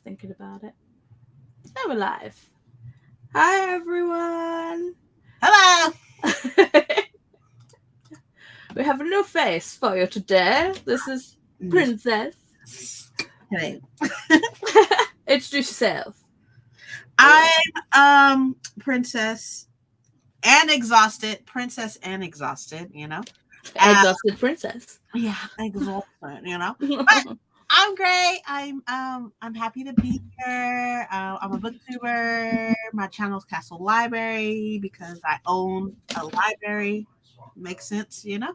thinking about it. Now we're live. Hi, everyone. Hello. We have a new face for you today. This is Princess. Hey. Introduce yourself. I'm Princess and exhausted. Princess and exhausted, you know. Exhausted princess. Yeah, exhausted, you know. But I'm great. I'm happy to be here. I'm a booktuber. My channel's Castle Library because I own a library. Makes sense, you know.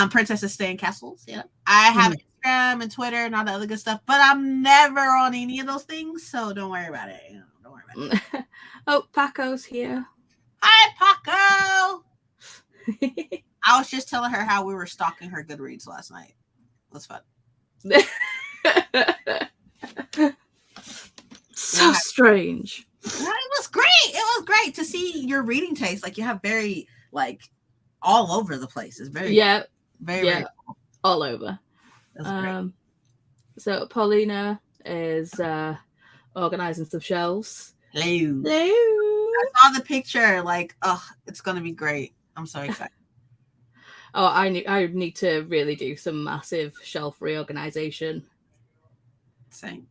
Princesses stay in castles, you know. I have Instagram and Twitter and all the other good stuff, but I'm never on any of those things, so don't worry about it. You know, don't worry about it. Oh, Paco's here. Hi, Paco. I was just telling her how we were stalking her Goodreads last night. It was fun. So strange. It was great. It was great to see your reading taste. Like you have very all over the place. It's very very cool. All over. So Paulina is organizing some shelves. Hello. I saw the picture. Like, it's gonna be great. I'm so excited. Oh, I need to really do some massive shelf reorganization. Same.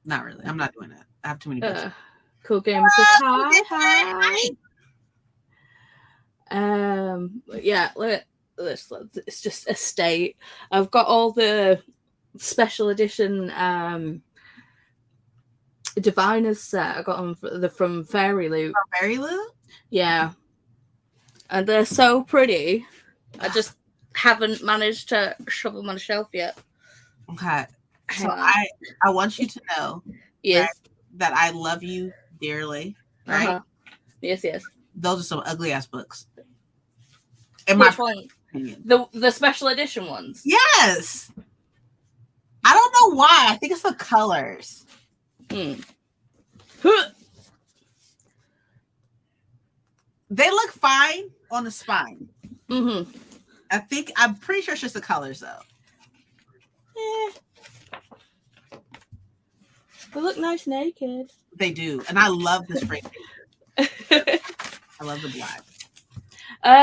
Not really. I'm not doing that. I have too many books. Cool Gamer says hi. Yeah, it's just a state. I've got all the special edition diviners set. I got them from Fairy Loot. From Fairy Loot? Yeah. And they're so pretty. I just haven't managed to shove them on a shelf yet. Okay. So I want you to know that I love you dearly. Right? Uh-huh. Yes. Those are some ugly ass books. Which one? The special edition ones? Yes. I don't know why. I think it's the colors. They look fine on the spine. Mm-hmm. I'm pretty sure it's just the colors though. They look nice naked. They do. And I love the spray paint. I love the black.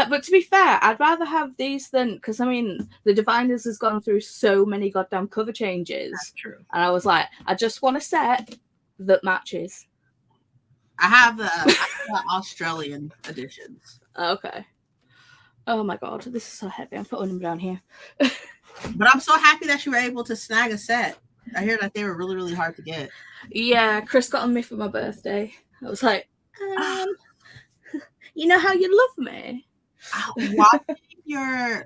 But to be fair, I'd rather have these than, because I mean, the Diviners has gone through so many goddamn cover changes. That's true. And I was like, I just want a set that matches. I have the Australian editions. Okay. Oh my god, this is so heavy. I'm putting them down here. But I'm so happy that you were able to snag a set. I hear that they were really, really hard to get. Yeah, Chris got on me for my birthday. I was like, you know how you love me?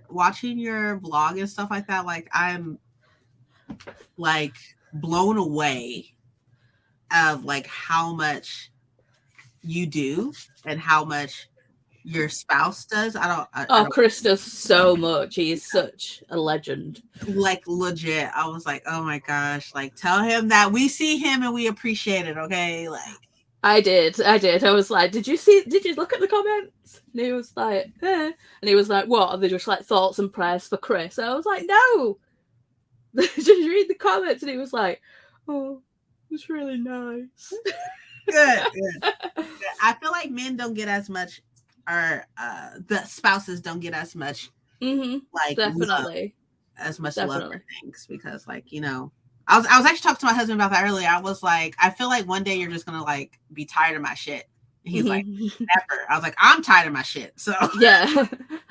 Watching your vlog and stuff like that, like I'm like blown away of like how much you do and how much your spouse does. Chris does so much. He is such a legend. Like legit. I was like, oh my gosh, like tell him that we see him and we appreciate it, okay? Like I did. I was like, did you look at the comments? And he was like, eh. And he was like, what? Are they just like thoughts and prayers for Chris? I was like, no. Just read the comments. And he was like, oh, it's really nice. Good. I feel like men don't get as much, or the spouses don't get as much, like definitely as much love for things, because like, you know, I was actually talking to my husband about that earlier. I was like, I feel like one day you're just gonna like be tired of my shit. And he's like, never. I was like, I'm tired of my shit. So yeah,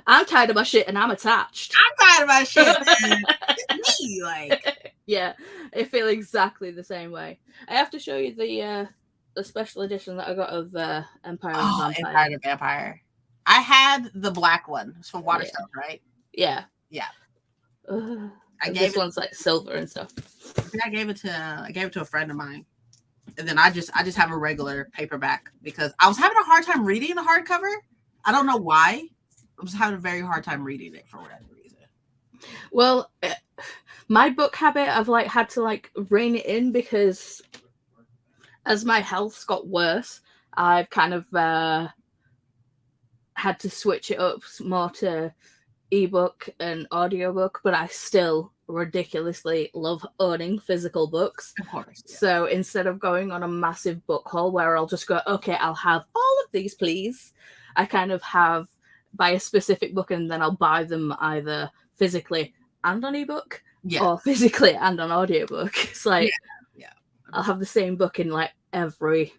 I'm tired of my shit and I'm attached. I'm tired of my shit. It's me, like yeah, I feel exactly the same way. I have to show you the special edition that I got of Empire of Vampire. Empire of Vampire. I had the black one. It's from Waterstone, right? Yeah. This one's like silver and stuff. I think I gave it to a friend of mine, and then I just have a regular paperback because I was having a hard time reading the hardcover. I don't know why. I was having a very hard time reading it for whatever reason. Well, my book habit, I've like had to like rein it in because as my health's got worse, I've kind of had to switch it up more to ebook and audiobook, but I still ridiculously love owning physical books. Of course. Yeah. So instead of going on a massive book haul where I'll just go, okay, I'll have all of these, please, I kind of buy a specific book and then I'll buy them either physically and on ebook, or physically and on audiobook. It's like, I'll have the same book in like every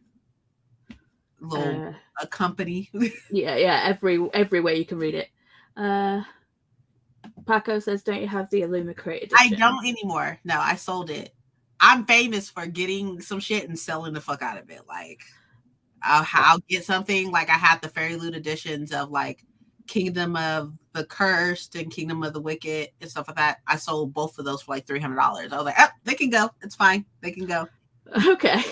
little a company. every way you can read it. Paco says, don't you have the Illumicrate edition? I don't anymore. No, I sold it. I'm famous for getting some shit and selling the fuck out of it. Like, I'll get something. Like, I had the Fairy Loot editions of like Kingdom of the Cursed and Kingdom of the Wicked and stuff like that. I sold both of those for like $300. I was like, oh, they can go. It's fine. They can go. Okay.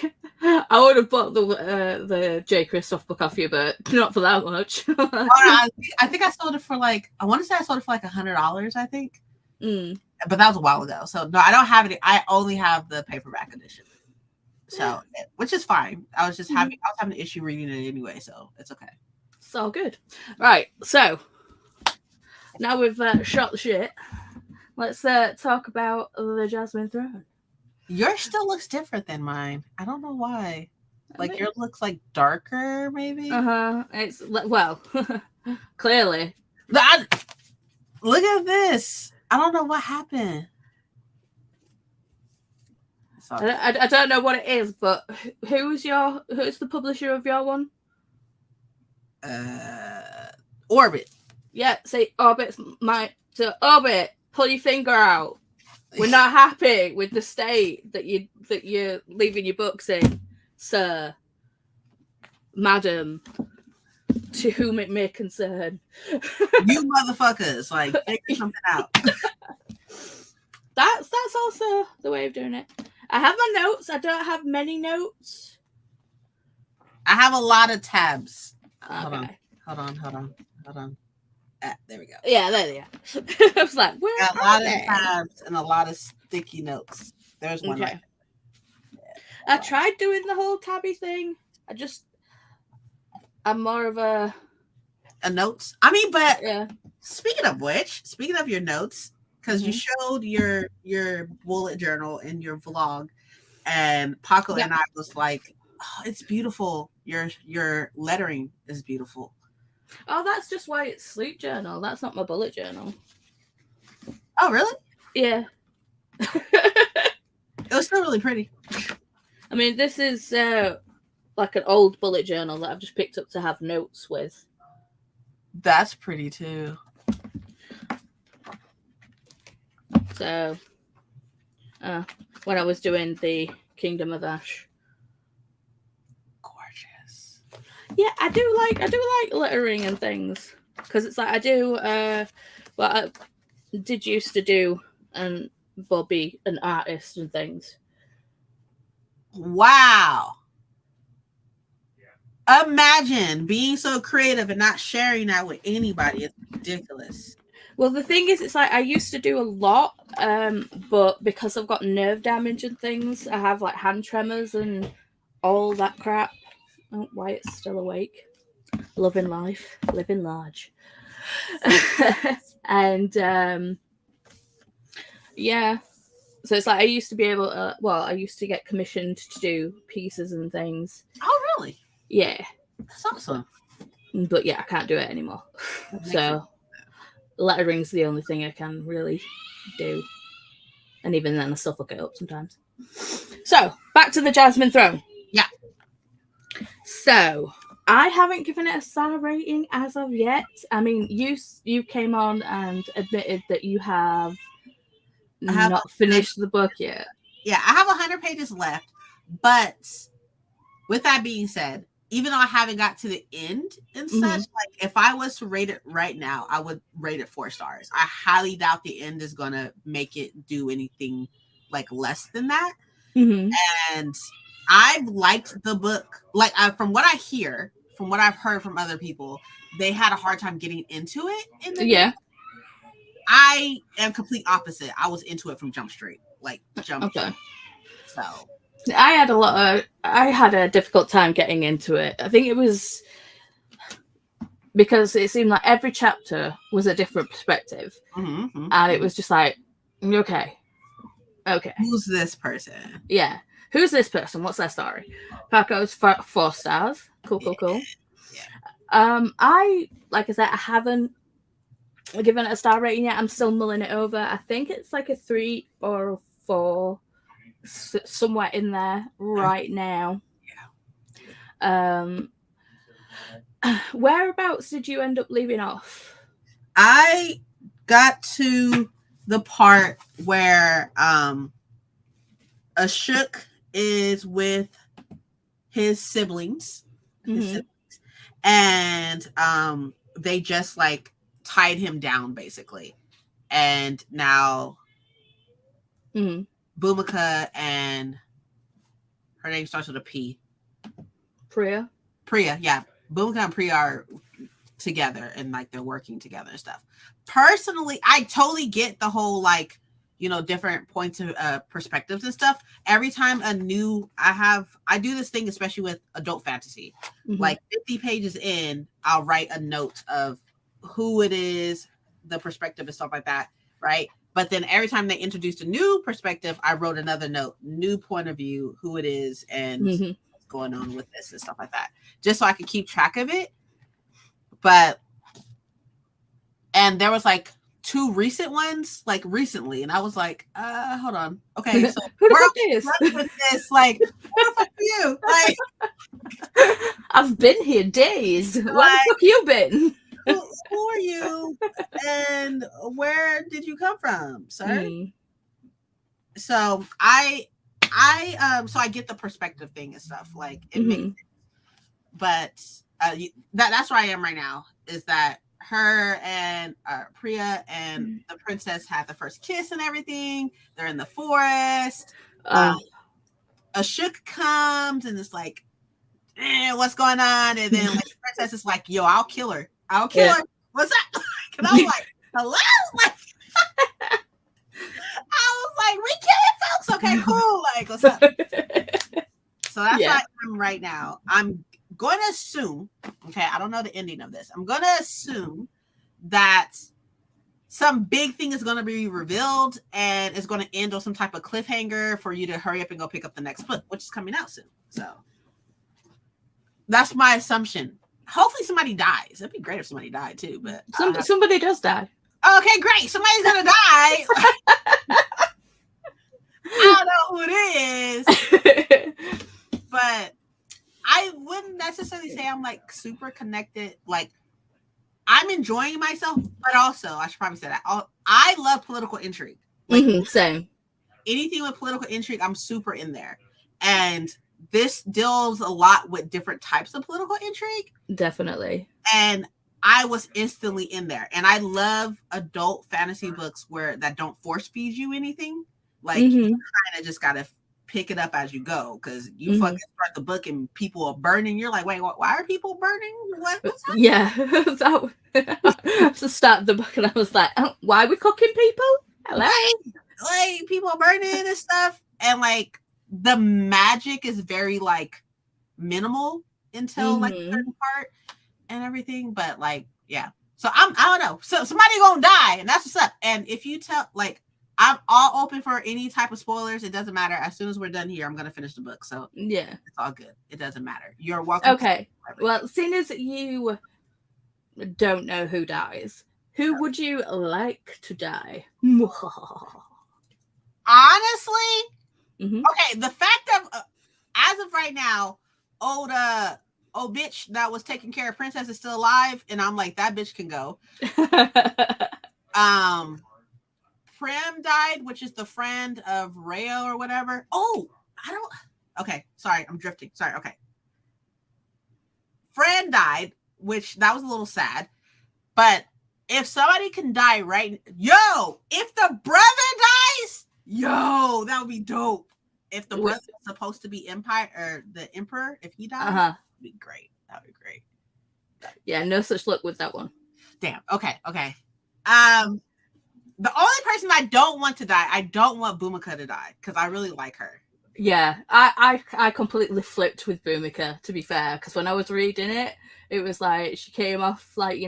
I would have bought the J. Christoph book off you, but not for that much. I think I sold it for like, I want to say I sold it for like $100, I think. But that was a while ago. So no, I don't have it. I only have the paperback edition. So, which is fine. I was having an issue reading it anyway, so it's okay. It's all good. Right. So now we've shot the shit. Let's talk about the Jasmine Throne. Yours still looks different than mine. I don't know why. Like, yours looks like darker, maybe. It's well, clearly. Look at this. I don't know what happened. I don't know what it is, but who's the publisher of your one? Orbit. Yeah, say Orbit's Orbit, pull your finger out. We're not happy with the state that you're leaving your books in, sir, madam, to whom it may concern. You motherfuckers, like, figure something out. That's also the way of doing it. I have my notes. I don't have many notes. I have a lot of tabs. Okay. Hold on. There we go. Yeah, there they are. I was like, where got a lot of tabs and a lot of sticky notes. There's one. Okay. I tried doing the whole tabby thing. I'm more of a notes. I mean, but yeah. Speaking of your notes, because you showed your bullet journal in your vlog, and Paco and I was like, oh, it's beautiful. Your lettering is beautiful. Oh, that's just why it's sleep journal. That's not my bullet journal. Oh, really? Yeah. It was still really pretty. I mean, this is like an old bullet journal that I've just picked up to have notes with. That's pretty too. So, when I was doing the Kingdom of Ash. Gorgeous. Yeah, I do like lettering and things, because it's like I do. I did used to do and Bobby an artist and things. Wow. Imagine being so creative and not sharing that with anybody. It's ridiculous. Well, the thing is, it's like I used to do a lot, but because I've got nerve damage and things, I have like hand tremors and all that crap. Oh, Wyatt's still awake. Loving life, living large. And yeah, so it's like I used to be able to, I used to get commissioned to do pieces and things. Oh, really? Yeah. That's awesome. But yeah, I can't do it anymore. So lettering's the only thing I can really do. And even then I still fuck it up sometimes. So, back to the Jasmine Throne. Yeah. So, I haven't given it a star rating as of yet. I mean, you came on and admitted that you have not finished the book yet. Yeah, I have 100 pages left. But with that being said, even though I haven't got to the end and such, like if I was to rate it right now, I would rate it 4 stars. I highly doubt the end is going to make it do anything like less than that. And I've liked the book. Like from what I hear, from what I've heard from other people, they had a hard time getting into it. Book. I am complete opposite. I was into it from Jump Street. Street. So I had a difficult time getting into it. I think it was because it seemed like every chapter was a different perspective. And it was just like, Okay. Who's this person? Yeah. Who's this person? What's their story? Paco's 4 stars. Cool. Yeah. I like I said, I haven't given it a star rating yet. I'm still mulling it over. I think it's like a 3 or a 4, somewhere in there right now. Yeah. Whereabouts did you end up leaving off? I got to the part where Ashok is with his siblings, and they just like tied him down basically, and now Bhumika and her name starts with a P. Priya, yeah. Bhumika and Priya are together and like they're working together and stuff. Personally, I totally get the whole like, you know, different points of perspectives and stuff. Every time I do this thing, especially with adult fantasy, like 50 pages in, I'll write a note of who it is, the perspective and stuff like that, right? But then every time they introduced a new perspective, I wrote another note, new point of view, who it is, and what's going on with this and stuff like that, just so I could keep track of it. And there was like 2 recent ones, like recently, and I was like, hold on, okay, so who the fuck is with this? Like, who the fuck are you? Like, I've been here days. Where the fuck you been? Who are you? And where did you come from, sir? So I get the perspective thing and stuff. Like it makes sense. But that's where I am right now. Is that her and Priya and the princess had the first kiss and everything. They're in the forest. Ashok comes and it's like, what's going on? And then like the princess is like, yo, I'll kill her. Her. What's that? And I'm like, hello? Like, I was like, we killing folks? Okay, cool. Like, what's up? So that's where I am right now. I'm going to assume, okay, I don't know the ending of this. I'm going to assume that some big thing is going to be revealed and it's going to end on some type of cliffhanger for you to hurry up and go pick up the next book, which is coming out soon. So that's my assumption. Hopefully somebody dies. It'd be great if somebody died too, but somebody does die. Okay, great. Somebody's going to die. I don't know who it is. But I wouldn't necessarily say I'm like super connected. Like I'm enjoying myself, but also I should probably say that I love political intrigue. Like, same. Anything with political intrigue, I'm super in there. And this deals a lot with different types of political intrigue. Definitely. And I was instantly in there. And I love adult fantasy books that don't force feed you anything. Like you kind of just gotta pick it up as you go, because you fucking start the book and people are burning. You're like, wait, why are people burning? What's happening? Yeah. To start the book and I was like, oh, why are we cooking people? Hello. Like people are burning and stuff. And like the magic is very like minimal until like a certain part and everything. But like, yeah. So I don't know. So somebody gonna die, and that's what's up. And if you tell, like, I'm all open for any type of spoilers. It doesn't matter. As soon as we're done here, I'm gonna finish the book. So yeah, it's all good. It doesn't matter. You're welcome. Okay. Well, seeing as you don't know who dies, who would you like to die? Honestly, okay. The fact of as of right now, old bitch that was taking care of Princess is still alive, and I'm like, that bitch can go. Prem died, which is the friend of Rayo or whatever. Oh, okay, sorry, I'm drifting. Sorry, okay. Friend died, which that was a little sad. But if somebody can die if the brother dies, that would be dope. If the brother is supposed to be Empire or the Emperor, if he dies, that'd be great. That'd be great. Yeah, no such luck with that one. Damn. Okay. The only person I don't want to die, I don't want Bhumika to die, because I really like her. Yeah, I completely flipped with Bhumika, to be fair, because when I was reading it, it was like she came off like,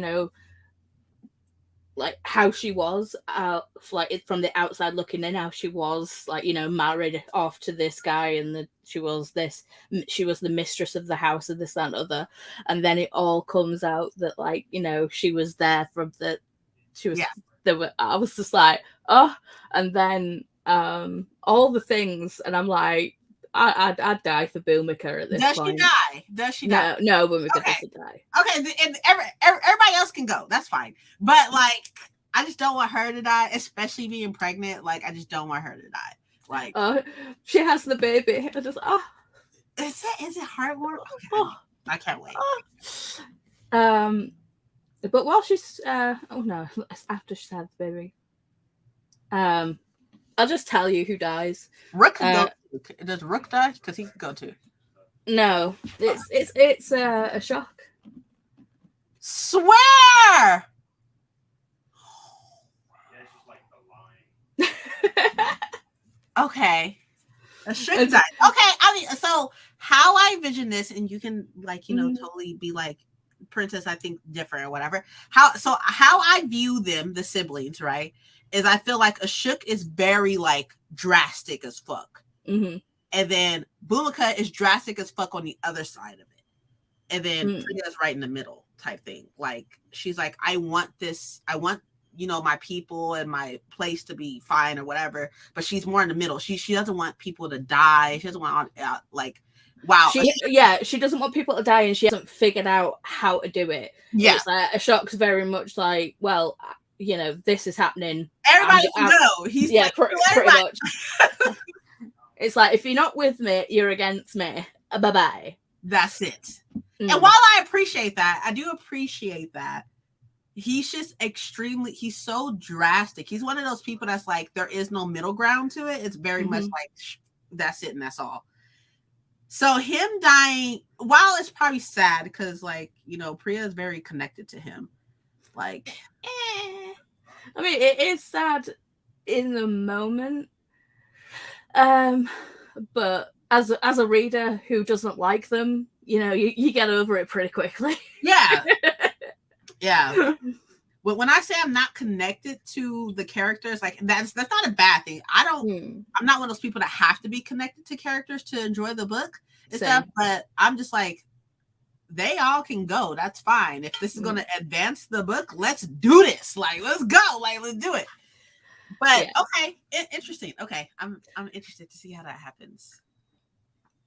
like how she was, like from the outside looking in, how she was like, you know, married off to this guy, and she was the mistress of the house and this, that, and other, and then it all comes out that, like, you know, she was there from the, she was, there were, I was just like, oh, and then all the things, and I'm like, I'd die for Bhumika at this point. Does she die? No, Bhumika doesn't die. Okay, and everybody else can go. That's fine. But like, I just don't want her to die, especially being pregnant. Like, I just don't want her to die. Like, she has the baby. I just is it heartwarming? Okay, I can't wait. But while she's oh no, after she's had the baby, I'll just tell you who dies. Rook can go. Does Rook die? Because he can go too. No, it's a shock. Swear. Okay. A shook died. Okay, I mean, so how I envision this, and you can, like, you know, totally be like, Princess, I think different or whatever. How I view them, the siblings, right, is I feel like Ashok is very like drastic as fuck. Mm-hmm. And then Bhumika is drastic as fuck on the other side of it. And then Priya's right in the middle type thing. Like, she's like, I want, you know, my people and my place to be fine or whatever. But she's more in the middle. She doesn't want people to die. She doesn't want like, wow. She doesn't want people to die, and she hasn't figured out how to do it. Yeah. It's like Ashok's very much like, well, you know, this is happening. Everybody can go. He's like, pretty much. It's like, if you're not with me, you're against me. Bye-bye. That's it. And while I appreciate that, I do appreciate that, he's just he's so drastic. He's one of those people that's like, there is no middle ground to it. It's very much like, that's it and that's all. So him dying, while it's probably sad, because, like, you know, Priya is very connected to him. Like, I mean, it is sad in the moment. But as a reader who doesn't like them, you know, you get over it pretty quickly. Yeah. Yeah. But when I say I'm not connected to the characters, like, that's not a bad thing. I'm not one of those people that have to be connected to characters to enjoy the book and stuff, but I'm just like, they all can go. That's fine. If this is going to advance the book, let's do this. Like, let's go. Like, let's do it. But okay, interesting. Okay, I'm interested to see how that happens.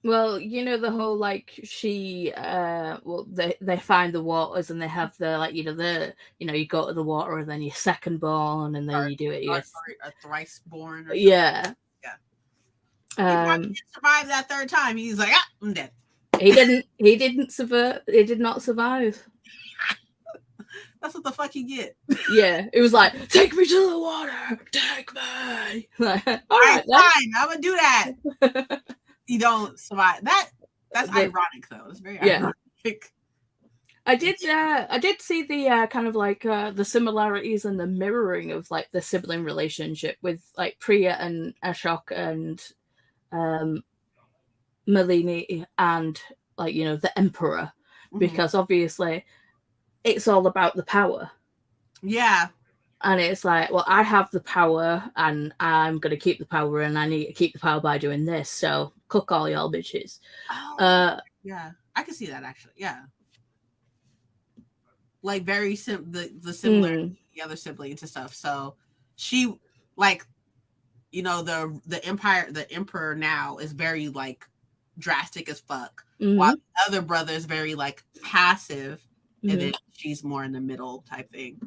Well, you know, the whole, like, she well, they find the waters, and they have the, like, you know, you go to the water, and then you're second born, and then you do it. A thrice born. Or yeah. He didn't survive that third time. He's like, I'm dead. He didn't survive. He did not survive. That's what the fuck you get. Yeah, it was like, take me to the water, take me. Like, all right, fine, I'm gonna do that. You don't survive. That's ironic though. It's very ironic. I did see the kind of like the similarities and the mirroring of, like, the sibling relationship with, like, Priya and Ashok and Malini and, like, you know, the Emperor, because obviously it's all about the power. Yeah. And it's like, well, I have the power, and I'm going to keep the power, and I need to keep the power by doing this. So cook all y'all bitches. Yeah, I can see that actually. Yeah. Like, very the similar the other siblings and stuff. So she, like, you know, the emperor now is very, like, drastic as fuck, while the other brother is very, like, passive. And then she's more in the middle type thing.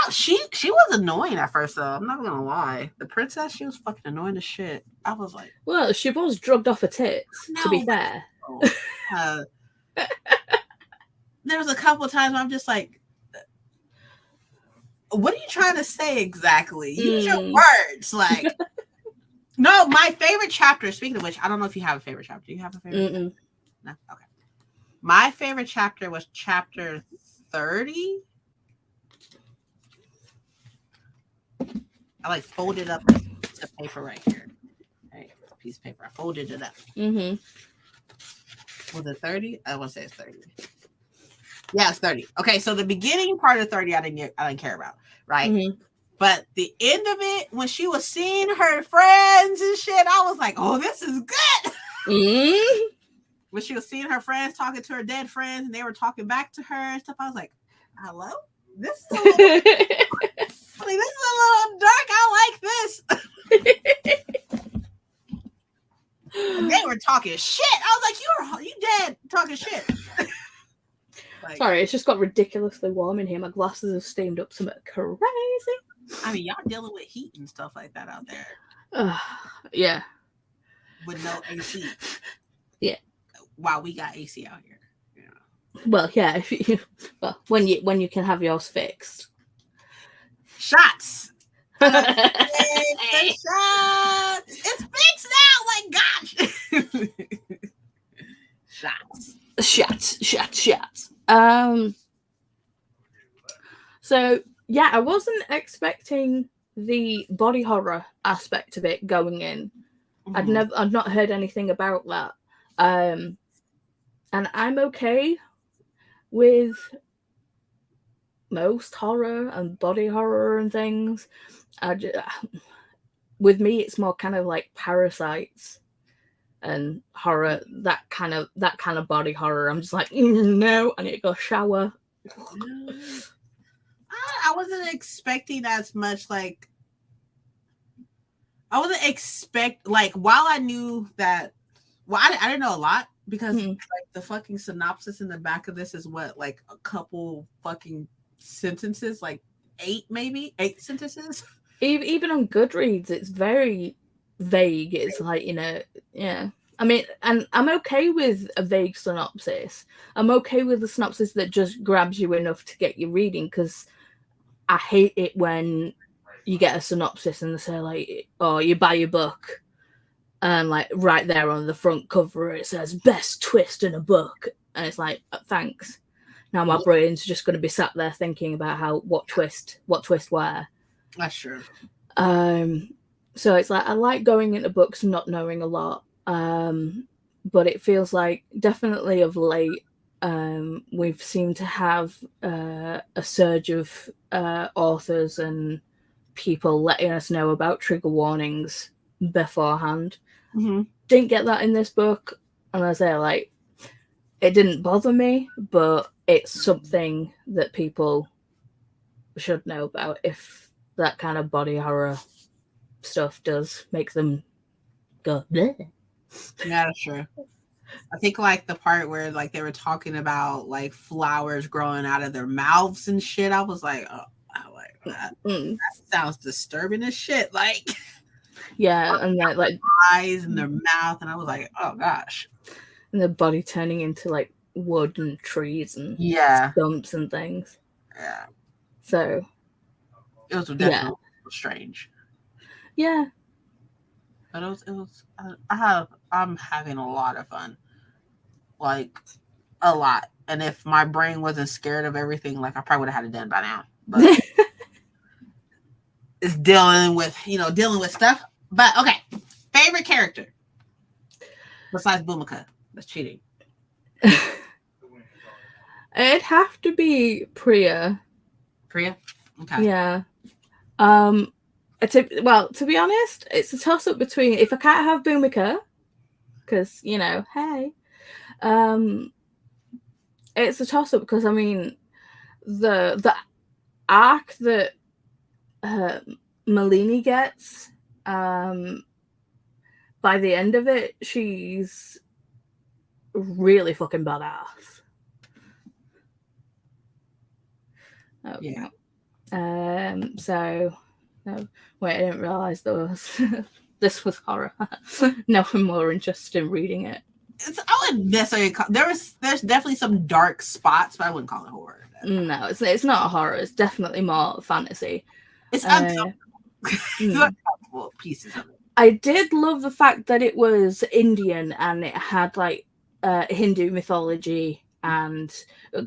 She was annoying at first, though. I'm not gonna lie. The princess, she was fucking annoying as shit. I was like, well, she was drugged off her tits, to be fair. There was a couple of times where I'm just like, what are you trying to say exactly? Use your words. Like, no, my favorite chapter, speaking of which, I don't know if you have a favorite chapter. Do you have a favorite chapter? No? Okay. My favorite chapter was chapter 30. I, like, folded up the piece of paper right here. Right, a piece of paper. I folded it up. Was it 30? I want to say it's 30. Yeah, it's 30. Okay, so the beginning part of 30 I didn't care about, right? Mm-hmm. But the end of it, when she was seeing her friends and shit, I was like, oh, this is good. Mm-hmm. When she was seeing her friends talking to her dead friends and they were talking back to her and stuff, I was like, hello? This is a little, dark. I like this. And they were talking shit. I was like, you dead talking shit. Like, sorry, it's just got ridiculously warm in here. My glasses have steamed up something crazy. I mean, y'all dealing with heat and stuff like that out there. Yeah. With no AC. Yeah. Wow, we got AC out here. Yeah. Well, yeah. When you can have yours fixed. Shots. Shots. It's fixed now. Like gosh. Shots. So yeah, I wasn't expecting the body horror aspect of it going in. Mm-hmm. I'd not heard anything about that. And I'm okay with most horror and body horror and things. With me, it's more kind of like Parasites and horror, that kind of body horror. I'm just like, no, I need to go shower. I wasn't expecting as much. Like, I wasn't while I knew that. Well, I didn't know a lot because like the fucking synopsis in the back of this is what, like a couple fucking sentences, like 8 sentences. Even on Goodreads, it's very vague. It's like, yeah. I mean, and I'm okay with a vague synopsis. I'm okay with a synopsis that just grabs you enough to get you reading, because I hate it when you get a synopsis and they say, like, oh, you buy your book and, like, right there on the front cover it says best twist in a book, and it's like, thanks. Now my brain's just going to be sat there thinking about what twist where. That's true. So it's like, I like going into books not knowing a lot, but it feels like definitely of late we've seemed to have a surge of authors and people letting us know about trigger warnings beforehand. Mm-hmm. Didn't get that in this book, and I say, like, it didn't bother me, but it's something that people should know about if that kind of body horror stuff does make them go bleh. Yeah, that's true. I think like the part where like they were talking about like flowers growing out of their mouths and shit, I was like, oh, I like that. That sounds disturbing as shit. Like, yeah, and that, like, eyes in their mouth, and I was like, oh gosh. And their body turning into like wood and trees and stumps and things. Yeah. So it was definitely strange. Yeah. But I'm having a lot of fun. Like, a lot. And if my brain wasn't scared of everything, like, I probably would have had it done by now. But it's dealing with stuff. But okay. Favorite character besides Bhumika. That's cheating. It'd have to be Priya. Priya? Okay. Yeah. To be honest, it's a toss-up between, if I can't have Bhumika, because, hey. It's a toss-up because, I mean, the arc that Malini gets, by the end of it, she's really fucking badass. Oh, yeah. No, wait, I didn't realize this was horror. Now I'm more interested in reading it. I wouldn't necessarily there's definitely some dark spots, but I wouldn't call it horror. No, it's not a horror. It's definitely more fantasy. It's uncomfortable. It's uncomfortable pieces of it. I did love the fact that it was Indian and it had like Hindu mythology and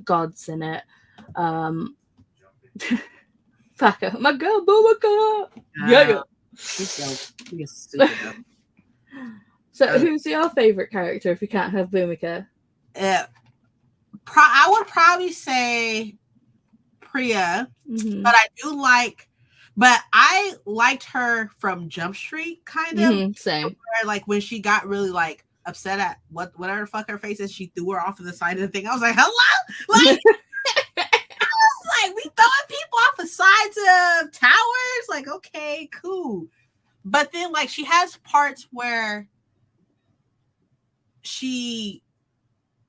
gods in it. Fucker, my girl Bhumika. Yeah. He's stupid. So, who's your favorite character if you can't have Bhumika? I would probably say Priya, but I liked her from Jump Street, kind of. Same. Where, like when she got really like upset at whatever the fuck her face is, she threw her off of the side of the thing. I was like, hello, like, like we throwing people off the sides of towers. Like, okay, cool. But then like she has parts where she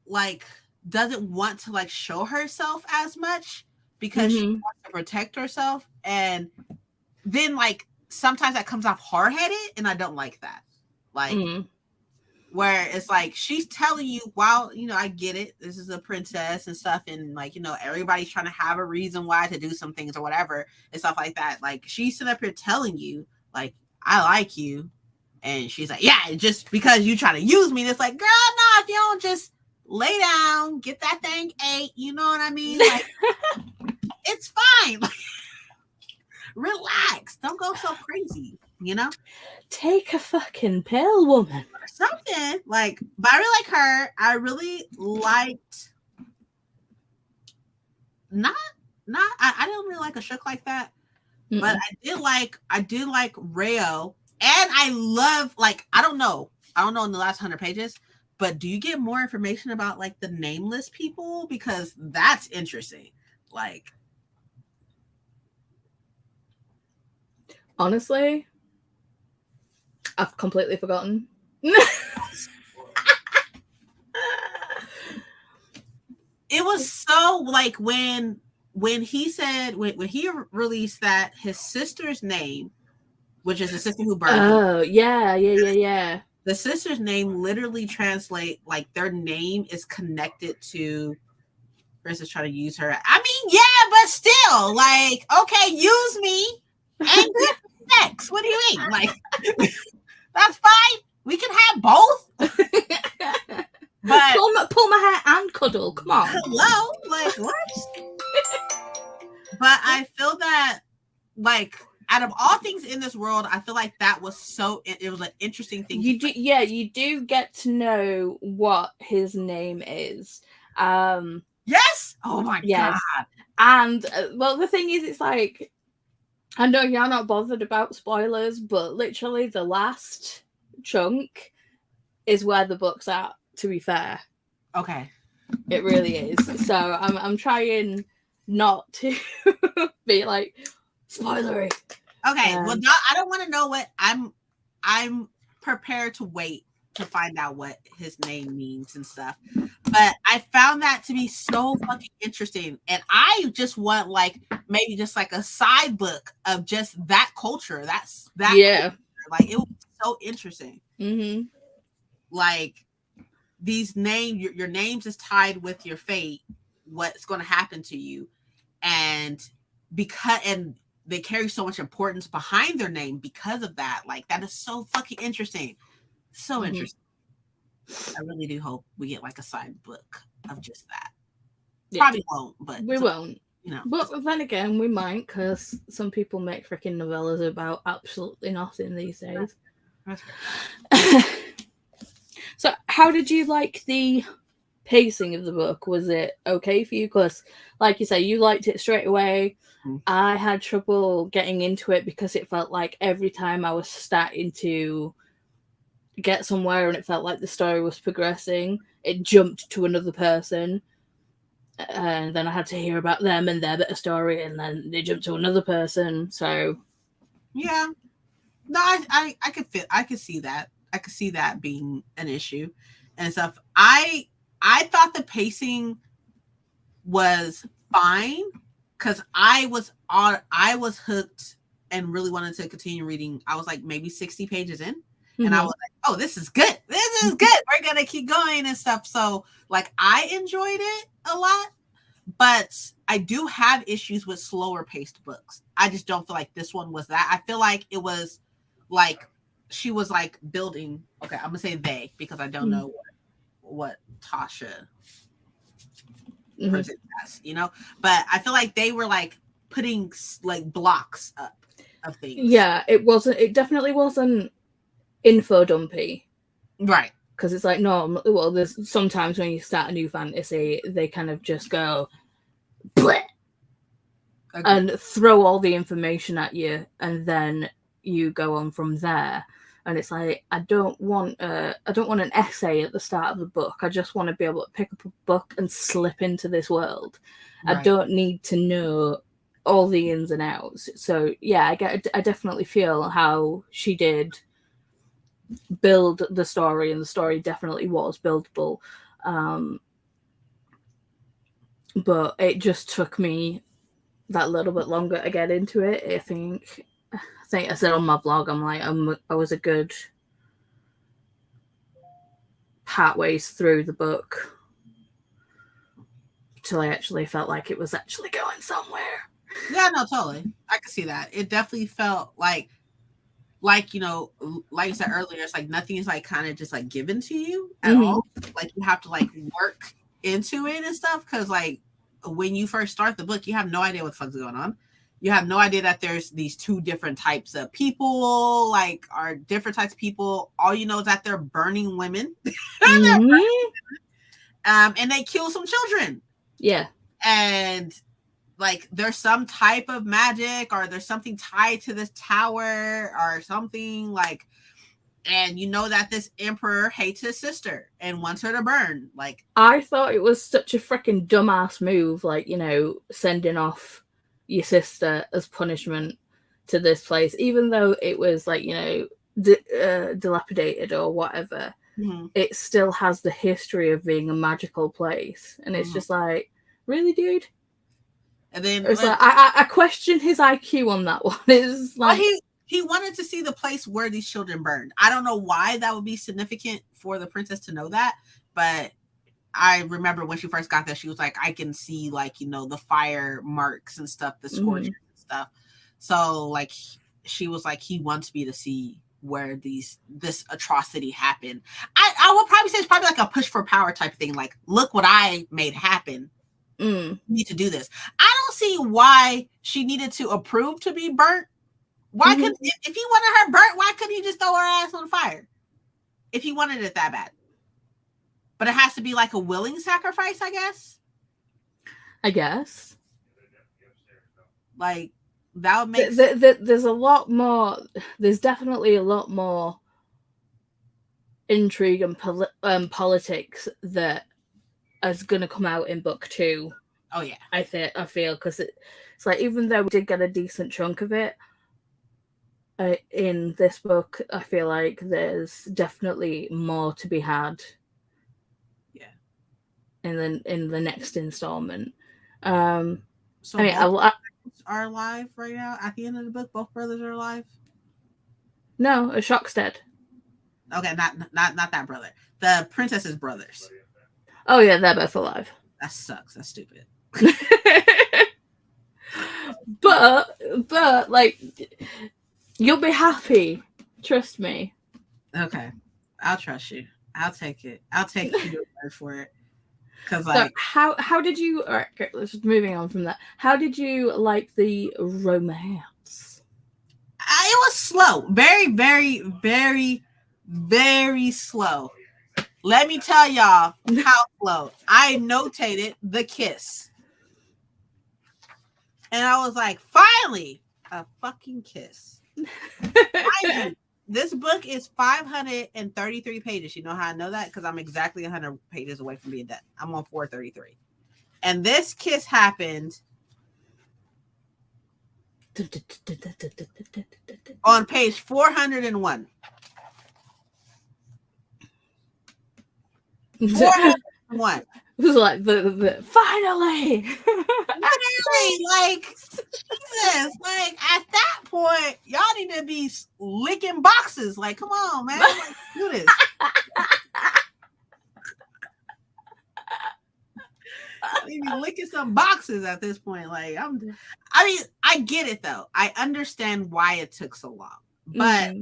like doesn't want to like show herself as much because she wants to protect herself, and then like sometimes that comes off hard-headed, and I don't like that. Like where it's like she's telling you, well, you know, I get it, this is a princess and stuff, and like, you know, everybody's trying to have a reason why to do some things or whatever and stuff like that. Like she's sitting up here telling you like, I like you, and she's like, yeah, just because you trying to use me. And it's like, girl, no, if you don't just lay down, get that thing ate, you know what I mean? Like it's fine. Like, relax, don't go so crazy, you know? Take a fucking pill, woman. Or something. Like, but I really like her. I really liked I didn't really like a shook like that. But I did like Rayo. And I love, like, I don't know in the last 100 pages, but do you get more information about like the nameless people? Because that's interesting. Like, honestly, I've completely forgotten. It was so like when he said when he released that his sister's name, which is the sister who burned. Oh, yeah. The sister's name literally translate like their name is connected to. Chris is trying to use her. I mean, yeah, but still, like, okay, use me and get sex. What do you mean? Like, that's fine. We can have both. But pull my hair and cuddle. Come on. Hello, like what? But I feel that, like, out of all things in this world, I feel like that was it was an interesting thing. You do get to know what his name is. Yes. Oh my god. And well, the thing is, it's like, I know you're not bothered about spoilers, but literally the last chunk is where the book's at. To be fair, okay, it really is. So I'm trying not to be like spoilery. Okay, well, no, I don't want to know what I'm prepared to wait to find out what his name means and stuff. But I found that to be so fucking interesting, and I just want like maybe just like a side book of just that culture. That's that. Yeah, culture. Like it was so interesting. Mm-hmm. Like these names, your names is tied with your fate. What's going to happen to you, and they carry so much importance behind their name because of that. Like that is so fucking interesting. So interesting. I really do hope we get like a side book of just that. Yeah. Probably won't, but we won't. You know. But then again, we might, because some people make freaking novellas about absolutely nothing these days. That's right. So, how did you like the pacing of the book? Was it okay for you? Because, like you say, you liked it straight away. Mm-hmm. I had trouble getting into it because it felt like every time I was starting to get somewhere and it felt like the story was progressing, it jumped to another person. And then I had to hear about them and their bit of story, and then they jumped to another person. So, yeah. No, I could see that. I could see that being an issue and stuff. I thought the pacing was fine because I was hooked and really wanted to continue reading. I was like maybe 60 pages in, and I was like, oh, this is good. This is good. We're gonna keep going and stuff. So like I enjoyed it a lot, but I do have issues with slower paced books. I just don't feel like this one was that. I feel like it was like she was like building. Okay, I'm gonna say they because I don't know what Tasha presents as, you know. But I feel like they were like putting like blocks up of things. Yeah, it definitely wasn't info dumpy, right? because it's like no, well, there's sometimes when you start a new fantasy, they kind of just go bleh, and throw all the information at you, and then you go on from there. And it's like I don't want an essay at the start of the book. I just want to be able to pick up a book and slip into this world. Right. I don't need to know all the ins and outs. So yeah, I definitely feel how she did build the story, and the story definitely was buildable. But it just took me that little bit longer to get into it. I think I said on my vlog, I'm like, I was a good part ways through the book till I actually felt like it was actually going somewhere. Yeah, no, totally. I can see that. It definitely felt like you know, like I said earlier, it's like nothing is like kind of just like given to you at all. Like you have to like work into it and stuff, because like when you first start the book, you have no idea what the fuck's going on. You have no idea that there's these two different types of people, like are different types of people. All you know is that they're burning women. And they kill some children. Yeah. And like there's some type of magic, or there's something tied to this tower or something, like, and you know that this emperor hates his sister and wants her to burn. Like, I thought it was such a freaking dumbass move, like, you know, sending off your sister as punishment to this place, even though it was like, you know, dilapidated or whatever. It still has the history of being a magical place, and it's just like, really, dude? And then it's like I question his IQ on that one. It's like, well, he wanted to see the place where these children burned. I don't know why that would be significant for the princess to know that, but I remember when she first got there, she was like, I can see, like, you know, the fire marks and stuff, the scorches and stuff. So like she was like, he wants me to see where this atrocity happened. I would probably say it's probably like a push for power type thing. Like, look what I made happen. You need to do this. I don't see why she needed to approve to be burnt. Why couldn't, if he wanted her burnt, why couldn't he just throw her ass on fire? If he wanted it that bad. But it has to be like a willing sacrifice, I guess. Like, that would make there's a lot more. There's definitely a lot more intrigue and politics that is going to come out in book 2. Oh yeah, I feel, because it's like, even though we did get a decent chunk of it in this book, I feel like there's definitely more to be had. Yeah. In the next installment. So I mean, both are alive right now at the end of the book. Both brothers are alive. No, Ashok's dead. Okay, not that brother. The princess's brothers. Oh yeah, they're both alive. That sucks. That's stupid. but like, you'll be happy. Trust me. Okay, I'll trust you. I'll take it. I'll take your word for it. Because like, so how did you? All right, let's just moving on from that. How did you like the romance? It was slow. Very, very, very, very slow. Let me tell y'all how slow. I notated the kiss. And I was like, finally, a fucking kiss. This book is 533 pages. You know how I know that? Because I'm exactly 100 pages away from being done. I'm on 433. And this kiss happened on page 401. 401. It was like the finally. Literally, like, Jesus, like, at that point, y'all need to be licking boxes. Like, come on, man, like, do this. I need to be licking some boxes at this point. Like, I mean, I get it though. I understand why it took so long, but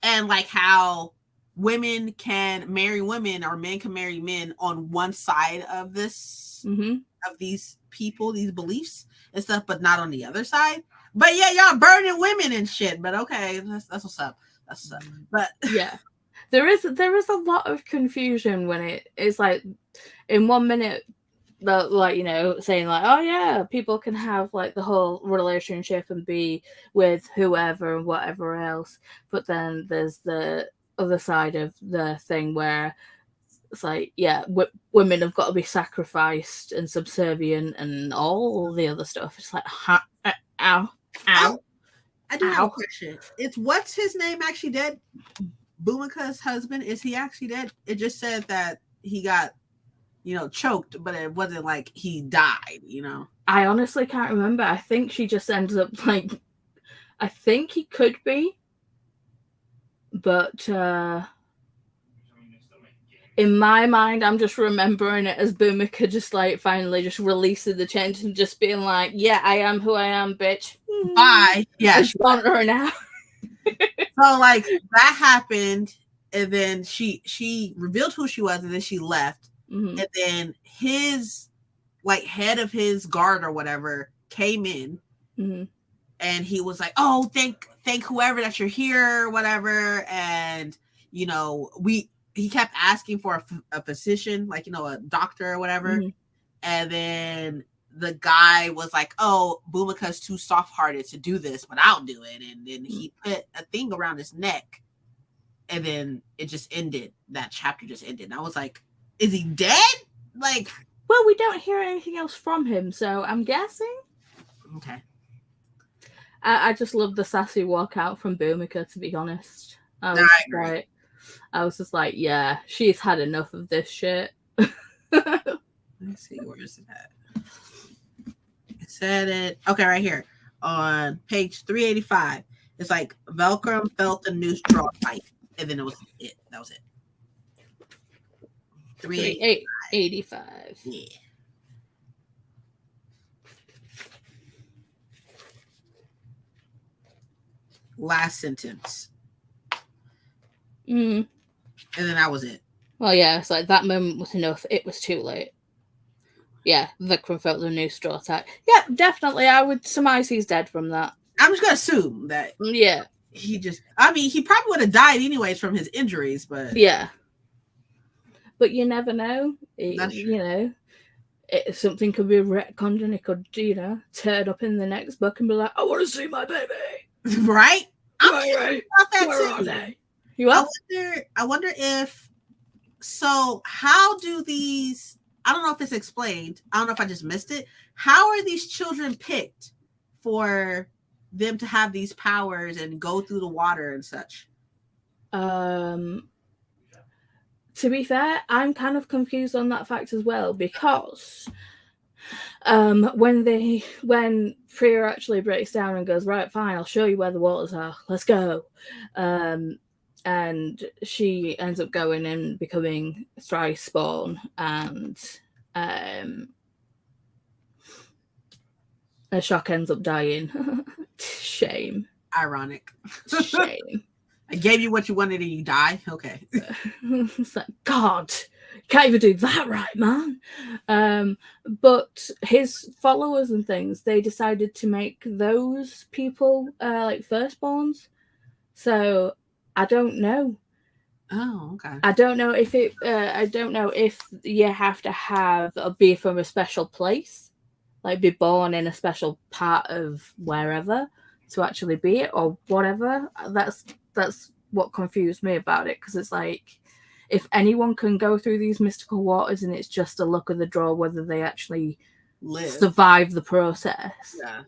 and like how women can marry women, or men can marry men on one side of this, of these people, these beliefs and stuff, but not on the other side. But yeah, y'all burning women and shit. But okay, that's what's up. That's what's up. But yeah, There is a lot of confusion when it is like in 1 minute that, like, you know, saying like, oh yeah, people can have like the whole relationship and be with whoever and whatever else, but then there's the other side of the thing where it's like, yeah, women have got to be sacrificed and subservient and all the other stuff. It's like, ow, ow, I do have a ow. question. It's what's his name actually dead? Bhumika's husband, is he actually dead? It just said that he got, choked, but it wasn't like he died, I honestly can't remember. I think she just ends up like, I think he could be, but in my mind, I'm just remembering it as Bhumika just like finally just releasing the change and just being like, yeah, I am who I am, bitch. Bye. Yeah. It's on her now. So like that happened, and then she revealed who she was, and then she left. Mm-hmm. And then his like head of his guard or whatever came in, mm-hmm. and he was like, oh, thank whoever that you're here or whatever. And he kept asking for a physician, like, a doctor or whatever. Mm-hmm. And then the guy was like, oh, Bhumika's too soft-hearted to do this, but I'll do it. And then he put a thing around his neck, and then it just ended. That chapter just ended. And I was like, is he dead? Like, well, we don't hear anything else from him, so I'm guessing. Okay. I just love the sassy walkout from Bhumika, to be honest. I was just like, yeah, she's had enough of this shit. Let me see, where is it at? It said it. Okay, right here on page 385. It's like Velcrum felt a new straw pipe, and then it was it. That was it. 385. Yeah. Last sentence. Mm. And then that was it. Well, yeah, it's like that moment was enough. It was too late. Yeah, Vikram felt the new straw type. Yeah, definitely. I would surmise he's dead from that. I'm just going to assume that. Yeah. He probably would have died anyways from his injuries, but. Yeah. But you never know. That's true. Something could be retconned and it could, turn up in the next book and be like, I want to see my baby. Right? I'm curious about that Where too. Are they? You are? I wonder if. So, how do these. I don't know if it's explained. I don't know if I just missed it. How are these children picked for them to have these powers and go through the water and such? To be fair, I'm kind of confused on that fact as well, because when Priya actually breaks down and goes, right, fine, I'll show you where the waters are, let's go, and she ends up going and becoming thrice spawn, and Ashok ends up dying. Shame. Ironic. Shame. I gave you what you wanted and you die? Okay. It's like, God, you can't even do that right, man. But his followers and things, they decided to make those people like firstborns. So I don't know. Oh, okay. I don't know if you have to be from a special place, like be born in a special part of wherever to actually be it or whatever. That's what confused me about it, because it's like, if anyone can go through these mystical waters and it's just a luck of the draw whether they actually survive the process. Yeah.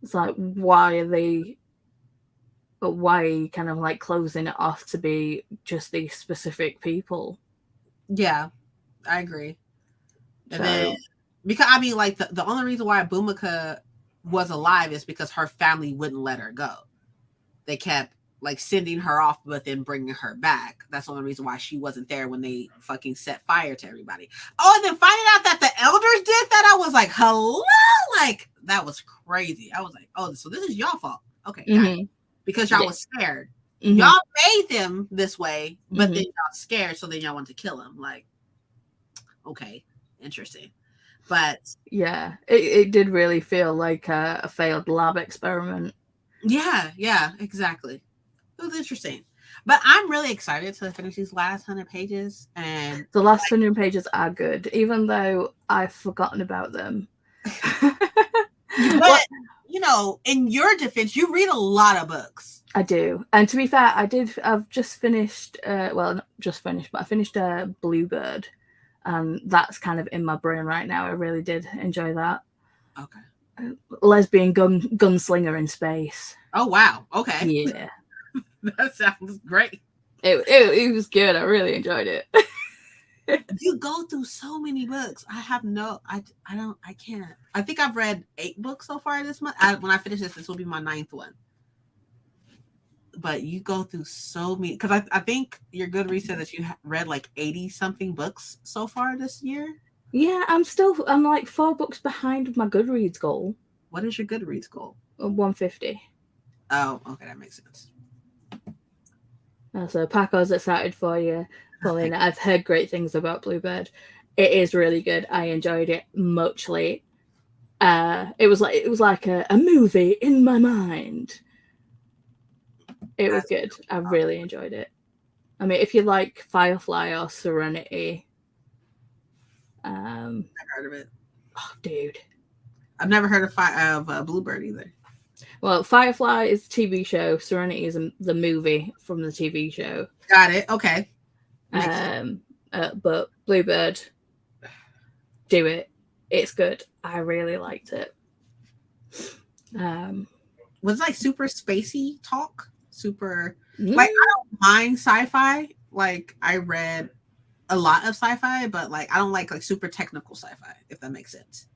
It's like, why are you kind of like closing it off to be just these specific people? Yeah, I agree. And then, because I mean, like the only reason why Bhumika was alive is because her family wouldn't let her go. They kept like sending her off, but then bringing her back. That's the only reason why she wasn't there when they fucking set fire to everybody. Oh, and then finding out that the elders did that, I was like, hello? Like, that was crazy. I was like, oh, so this is y'all fault. Okay, got it. Because y'all was scared. Mm-hmm. Y'all made them this way, but then y'all scared, so then y'all want to kill him. Like, okay, interesting. But yeah, it did really feel like a failed lab experiment. Yeah, exactly. It was interesting. But I'm really excited to finish these last 100 pages. And The last 100 pages are good, even though I've forgotten about them. but in your defense, you read a lot of books. I do, and to be fair, I've just finished. Well, not just finished, but I finished Bluebird, and that's kind of in my brain right now. I really did enjoy that. Okay. Lesbian gunslinger in space. Oh wow. Okay. Yeah. That sounds great. It was good. I really enjoyed it. You go through so many books. I can't. I think I've read 8 books so far this month. When I finish this will be my 9th one. But you go through so many, because I think your Goodreads said that you read like 80 something books so far this year. Yeah, I'm like 4 books behind my Goodreads goal. What is your Goodreads goal? 150. Oh, okay, that makes sense. So Paco's excited for you, Pauline. I've heard great things about Bluebird. It is really good. I enjoyed it muchly. It was like a movie in my mind. It was good. I really enjoyed it. I mean, if you like Firefly or Serenity, I've heard of it. Oh, dude, I've never heard of Bluebird either. Well, Firefly is a TV show. Serenity is the movie from the TV show. Got it. Okay. But Bluebird, do it. It's good. I really liked it. Was it like super spacey talk? Super like, I don't mind sci-fi. Like, I read a lot of sci-fi, but like I don't like super technical sci-fi, if that makes sense.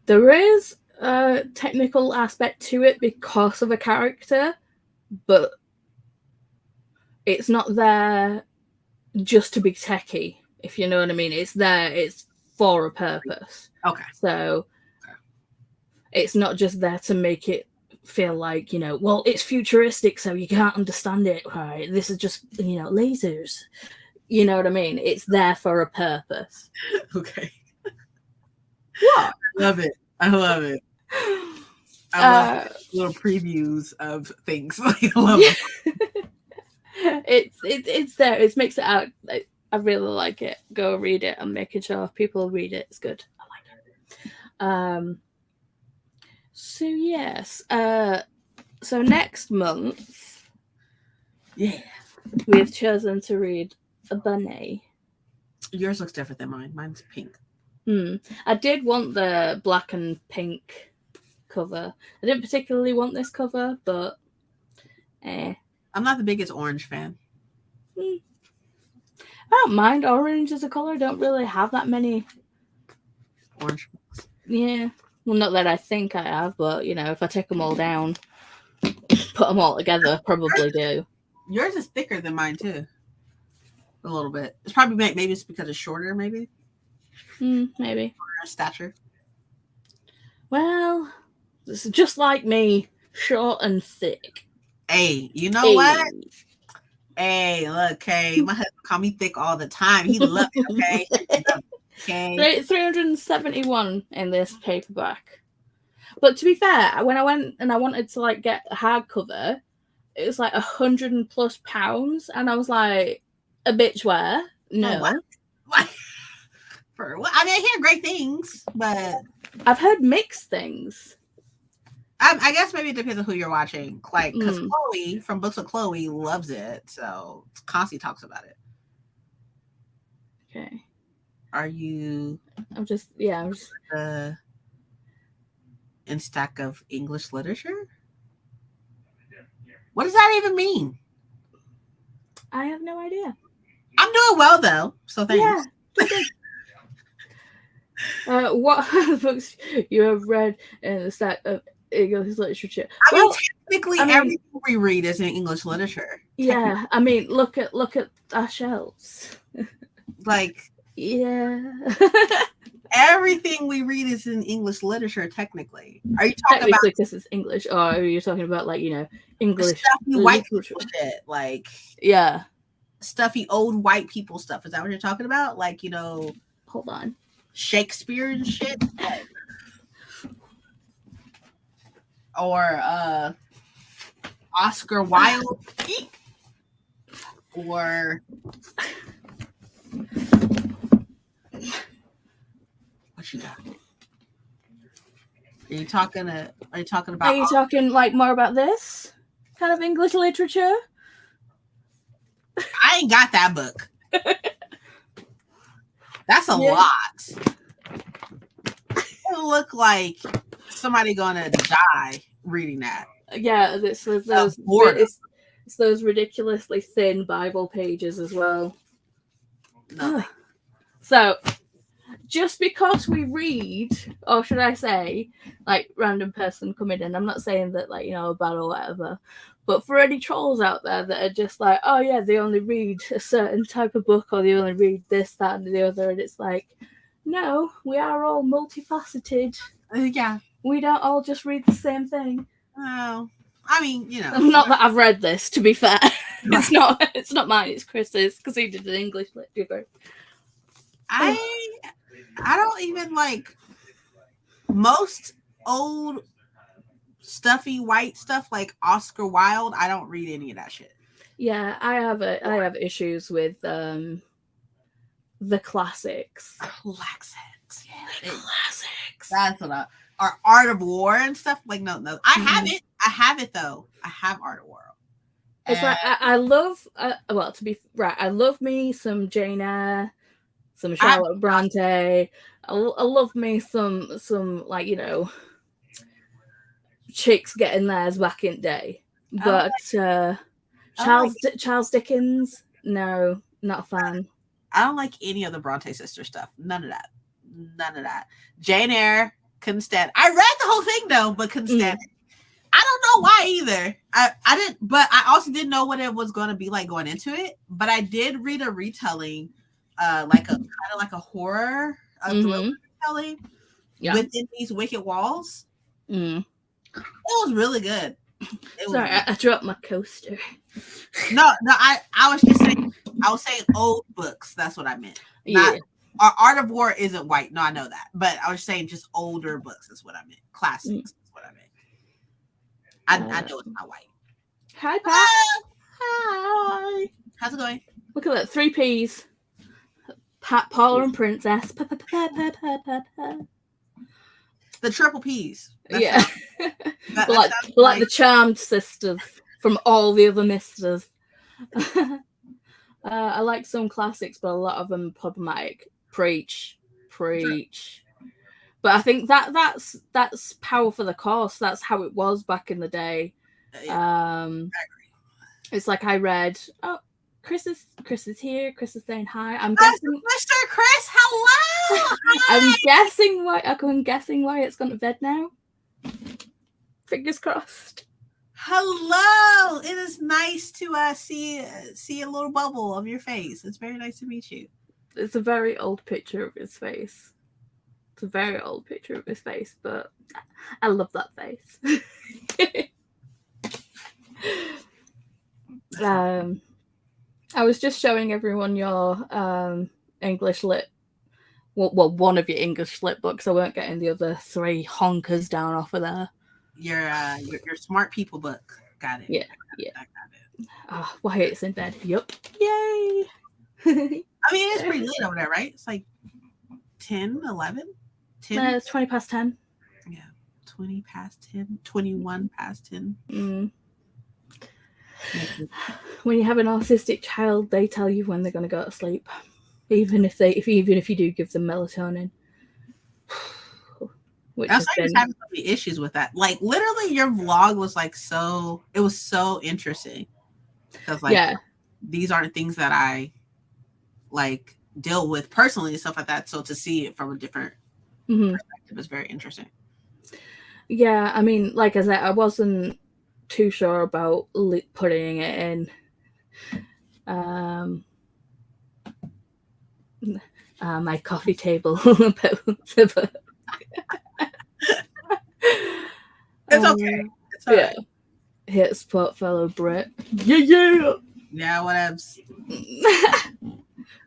There is a technical aspect to it because of a character, but it's not there just to be techie, if you know what I mean. It's for a purpose. Okay. So it's not just there to make it feel like, well, it's futuristic, so you can't understand it, right? This is just, lasers. You know what I mean? It's there for a purpose. Okay. What? I love it. I love it. I love little previews of things. I love it. It's there. It makes it out. I really like it. Go read it. I'm making sure people read it. It's good. I like it. So yes. So next month, yeah, we've chosen to read A Bunny. Yours looks different than mine. Mine's pink. I did want the black and pink cover. I didn't particularly want this cover, but I'm not the biggest orange fan. I don't mind orange as a color. I don't really have that many orange books. Yeah. Well, not that I think I have, but if I take them all down, put them all together, probably do. Yours is thicker than mine too. A little bit. It's probably maybe it's because it's shorter, maybe. Maybe. Or stature. Well, it's just like me, short and thick. Hey, you know what? Hey, look, hey, my husband call me thick all the time. He loves it, okay? Okay. 371 in this paperback. But to be fair, when I went and I wanted to get a hardcover, it was like £100+ and I was like, a bitch where? No. Oh, what? For what? I mean, I hear great things, but I've heard mixed things. I guess maybe it depends on who you're watching. Because Chloe from Books with Chloe loves it, so constantly talks about it. Okay. Are you? I'm just in stack of English literature. What does that even mean? I have no idea. I'm doing well though, so thanks. Yeah. What books you have read in the stack of English literature? I mean, technically, everything we read is in English literature. Yeah, I mean, look at our shelves. Yeah. Everything we read is in English literature, technically. Are you talking about this is English, or are you talking about English stuffy white people shit? Yeah, stuffy old white people stuff? Is that what you're talking about? Hold on, Shakespeare and shit, or Oscar Wilde? Or what you got? Are you talking about? Are you talking like more about this kind of English literature? I ain't got that book. That's a lot. It look like somebody gonna die reading that. Yeah, it's those ridiculously thin Bible pages as well. No. So, just because we read, or should I say, like random person coming in, I'm not saying that like bad or whatever, but for any trolls out there that are just like, oh yeah, they only read a certain type of book, or they only read this, that, and the other, and it's like, no, we are all multifaceted. Yeah, we don't all just read the same thing. Oh, I mean, Not that I've read this, to be fair. It's not mine, it's Chris's, because he did an English literature. I don't even like most old stuffy white stuff like Oscar Wilde. I don't read any of that shit. Yeah, I have issues with the classics. Classics. Yeah, classics. That's what or Art of War and stuff. Like no. I have it. I have it though. I have Art of War. It's like I love to be right. I love me some Jane Eyre, some Charlotte Bronte. I love me some like chicks getting theirs back in the day. But Charles Dickens, no, not a fan. I don't like any of the Bronte sister stuff. None of that. Jane Eyre, couldn't stand. I read the whole thing though, but couldn't stand it. I don't know why either. I didn't, but I also didn't know what it was going to be like going into it. But I did read a retelling, like a horror thriller retelling within these wicked walls. It was really good. Sorry, I dropped my coaster. No, I was just saying. I was saying old books. That's what I meant. Not our Art of War isn't white. No, I know that. But I was saying just older books is what I meant. Classics is what I meant. I know it's not white. Hi, Pat. Hi. How's it going? Look at that. 3 Ps. Pat, Paula, and Princess. The triple Ps. Yeah. Like the charmed sisters from all the other misters. I like some classics, but a lot of them problematic. Preach. But I think that's power for the course. That's how it was back in the day. I agree. It's like I read. Oh, Chris is here. Chris is saying hi. I'm guessing, Mr. Chris. Hello. I'm guessing why it's gone to bed now. Fingers crossed. Hello. It is nice to see a little bubble of your face. It's very nice to meet you. It's a very old picture of his face. But I love that face. I was just showing everyone your English lit. Well, one of your English lit books. I weren't getting the other 3 honkers down off of there. Your smart people book. Got it. Yeah. I got it. Oh, Wyatt's in bed. Yup. Yay. I mean, it's pretty late over there, right? It's like 10, 11? 10? It's 20 past 10. Yeah, 20 past 10, 21 past 10. When you have an autistic child, they tell you when they're going to go to sleep, even if you do give them melatonin. Which I was having so many issues with that. Like literally, your vlog was like it was so interesting because these aren't things that I like deal with personally and stuff like that. So to see it from a different perspective is very interesting. Yeah, I mean, like I said, I wasn't too sure about putting it in my coffee table. It's okay. It's all right. Hit spot fellow Brit. Yeah. Yeah, whatever.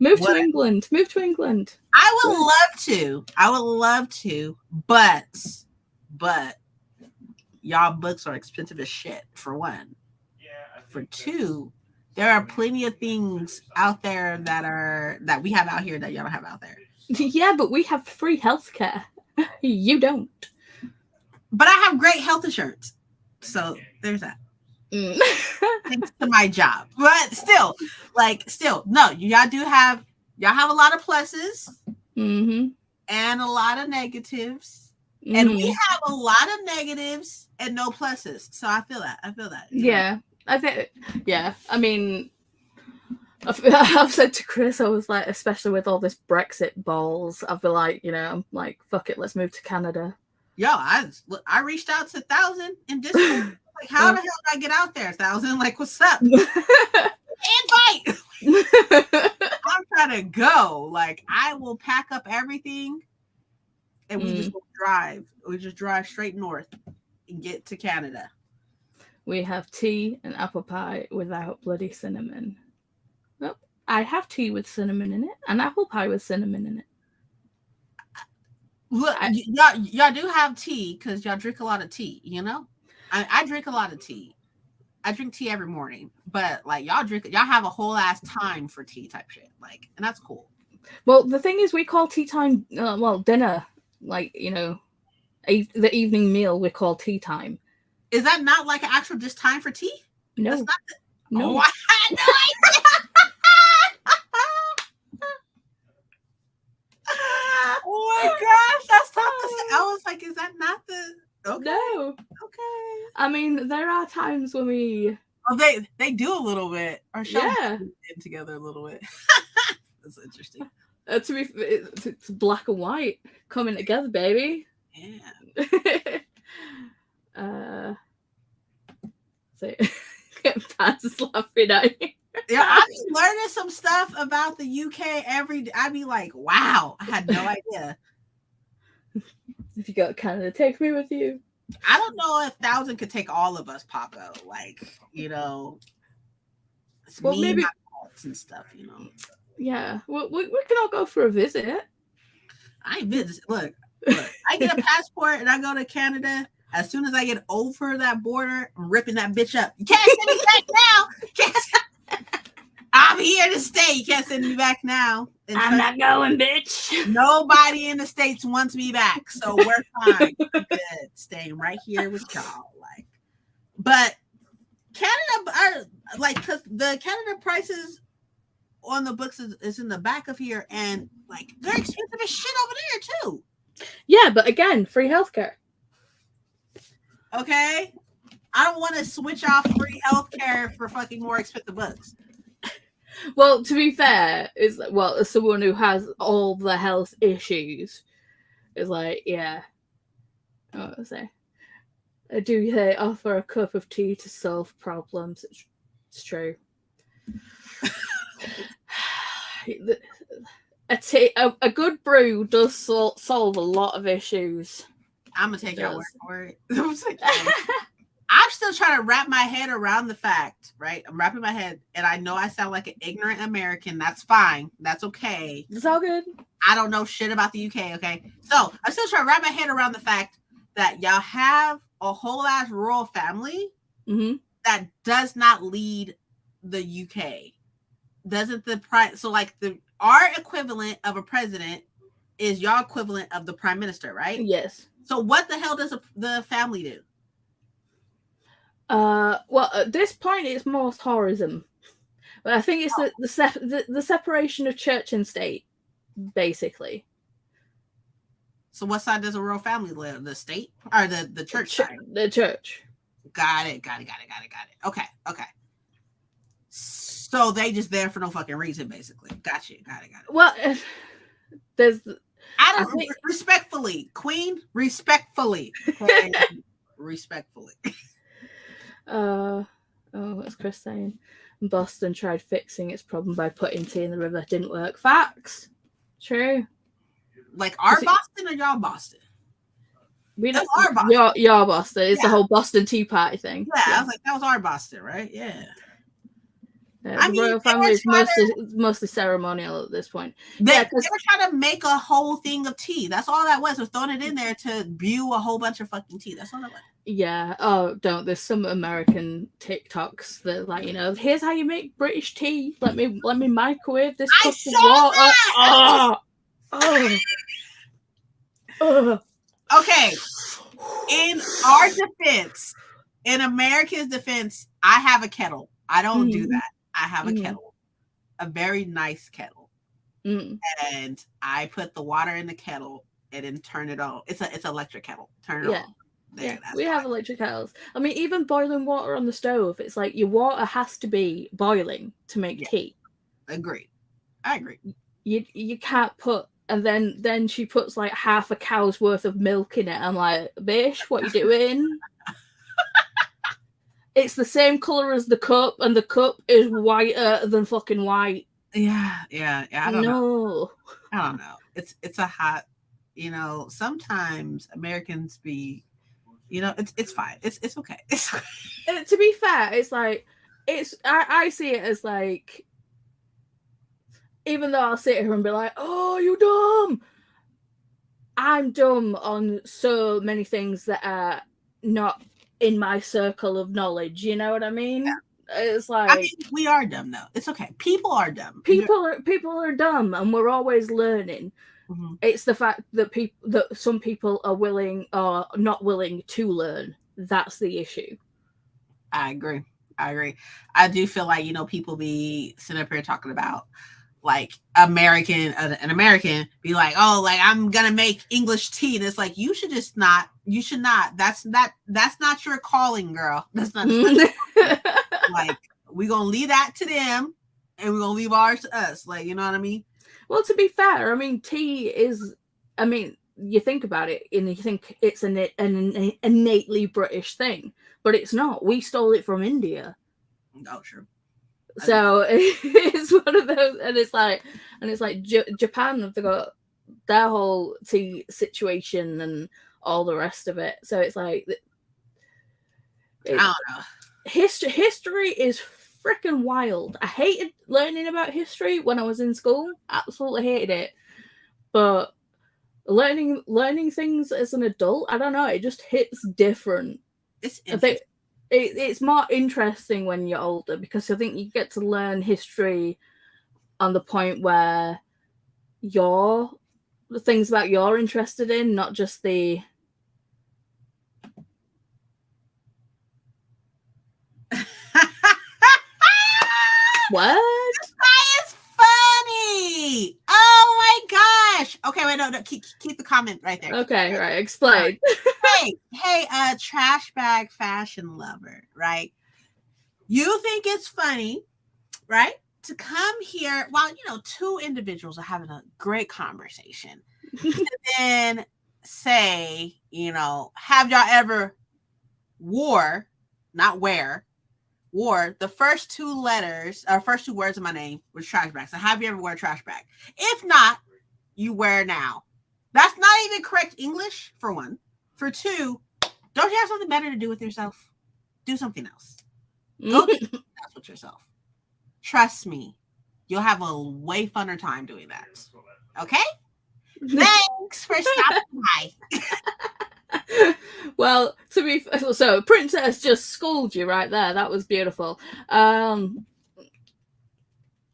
Move to England. I would love to, but y'all books are expensive as shit, for one. For 2, there are plenty of things out there that we have out here that y'all don't have out there. Yeah, but we have free healthcare. You don't. But I have great health insurance. So there's that. Thanks to my job. But still, no, y'all have a lot of pluses and a lot of negatives. And we have a lot of negatives and no pluses. So I feel that. Yeah. I think, yeah. I mean, I've said to Chris, I was like, especially with all this Brexit balls, I've been like, I'm like, fuck it, let's move to Canada. Yo, I reached out to 1,000 in Discord. Like, how the hell did I get out there, 1,000? Like, what's up? Invite. I'm trying to go. Like, I will pack up everything and we just drive. We just drive straight north and get to Canada. We have tea and apple pie without bloody cinnamon. Nope. I have tea with cinnamon in it and apple pie with cinnamon in it. Look, y'all do have tea because y'all drink a lot of tea, I drink a lot of tea. I drink tea every morning, but like y'all have a whole ass time for tea type shit. Like, and that's cool. Well, the thing is, we call tea time, dinner, like, the evening meal we call tea time. Is that not like an actual just time for tea? No. That's not no. Oh, I had no idea. Oh my gosh, that's not the same. I was like, is that not the... Okay. No. Okay. I mean, there are times when we... Oh, they do a little bit. Or show them together a little bit. That's interesting. It's black and white coming together, baby. Yeah. So Pat's laughing at me. Yeah, I be learning some stuff about the UK every day. I be like, wow, I had no idea. If you go to Canada, take me with you. I don't know if 1,000 could take all of us, Paco. Like, it's well, me maybe... and my faults and stuff, Yeah, well, we can all go for a visit. I ain't visit. Look, I get a passport and I go to Canada. As soon as I get over that border, I'm ripping that bitch up. You can't send me back now. I'm here to stay. You can't send me back now. I'm not going, bitch. Nobody in the States wants me back, so we're fine. We're good. Staying right here with y'all. Like, but Canada are like, because the Canada prices on the books is in the back of here, and like they're expensive as shit over there too. Yeah, but again, free healthcare. Okay, I don't want to switch off free healthcare for fucking more expensive books. Well, to be fair, as someone who has all the health issues, is like, yeah. What was I say? Do they offer a cup of tea to solve problems? It's true. A good brew does solve a lot of issues. I'm gonna take your word for it. I'm still trying to wrap my head around the fact, right? I'm wrapping my head, and I know I sound like an ignorant American. That's fine. That's okay. It's all good. I don't know shit about the UK, okay? So I'm still trying to wrap my head around the fact that y'all have a whole ass royal family that does not lead the UK. Doesn't so like our equivalent of a president is y'all equivalent of the prime minister, right? Yes. So what the hell does the family do? Well, at this point, it's more tourism, but I think it's the separation of church and state, basically. So, what side does a royal family live? The state or the church side? The church. Got it. Okay. So they just there for no fucking reason, basically. Got it. Well, there's. Respectfully, Queen. Respectfully. Respectfully. What's Chris saying? Boston tried fixing its problem by putting tea in the river. Didn't work. Facts. True. Like our Boston or y'all Boston? We don't. Our Boston. Your Boston. It's the whole Boston Tea Party thing. Yeah, I was like, that was our Boston, right? Yeah. The royal family is mostly ceremonial at this point. They were trying to make a whole thing of tea. That's all that was throwing it in there to brew a whole bunch of fucking tea. That's all that was. Yeah. Oh, don't. There's some American TikToks that, like, you know, here's how you make British tea. Let me microwave this cup of water. Okay. In our defense, in America's defense, I have a kettle. I don't do that. I have a kettle, a very nice kettle, and I put the water in the kettle and then turn it on. It's an electric kettle. Turn it on. There, we have electric kettles. I mean, even boiling water on the stove, it's like your water has to be boiling to make tea. Agreed. I agree. You can't put, and then she puts like half a cow's worth of milk in it. I'm like, bitch, what you doing? It's the same color as the cup, and the cup is whiter than fucking white. Yeah. I don't know. I don't know. It's a hot, you know. Sometimes Americans be, you know, it's fine. It's okay. It's okay. To be fair, it's like I see it as like, even though I'll sit here and be like, oh, you dumb. I'm dumb on so many things that are not in my circle of knowledge, you know what I mean? Yeah. It's like, I mean, we are dumb though. It's okay. People are dumb. People are dumb, and we're always learning. Mm-hmm. It's the fact that some people are willing or not willing to learn. That's the issue. I agree. I do feel like, you know, people be sitting up here talking about like an American be like, oh, like I'm gonna make English tea, and it's like you should not. That's not your calling, girl. That's not like, we're gonna leave that to them, and we're gonna leave ours to us. Like, you know what I mean? Well, to be fair, I mean, tea is. I mean, you think about it, and you think it's an innately British thing, but it's not. We stole it from India. Oh, sure. So it's one of those, and it's like Japan have got their whole tea situation and all the rest of it. So it's like, I don't know. History is freaking wild. I hated learning about history when I was in school. Absolutely hated it. But learning things as an adult, I don't know, it just hits different. I think it's more interesting when you're older, because I think you get to learn history on the point where the things about you're interested in, not just the what? That is funny. Oh my gosh. Okay, wait, no, keep the comment right there. Okay, right. Explain. Hey, trash bag fashion lover, right? You think it's funny, right, to come here while, you know, two individuals are having a great conversation, and then say, you know, have y'all ever wore the first two letters or first two words of my name was trash bag. So have you ever worn a trash bag? If not, you wear now. That's not even correct English, for one. For two, don't you have something better to do with yourself? Do something else. Go do something else with yourself. Trust me, you'll have a way funner time doing that. Okay? Thanks for stopping by. Well, so Princess just schooled you right there. That was beautiful.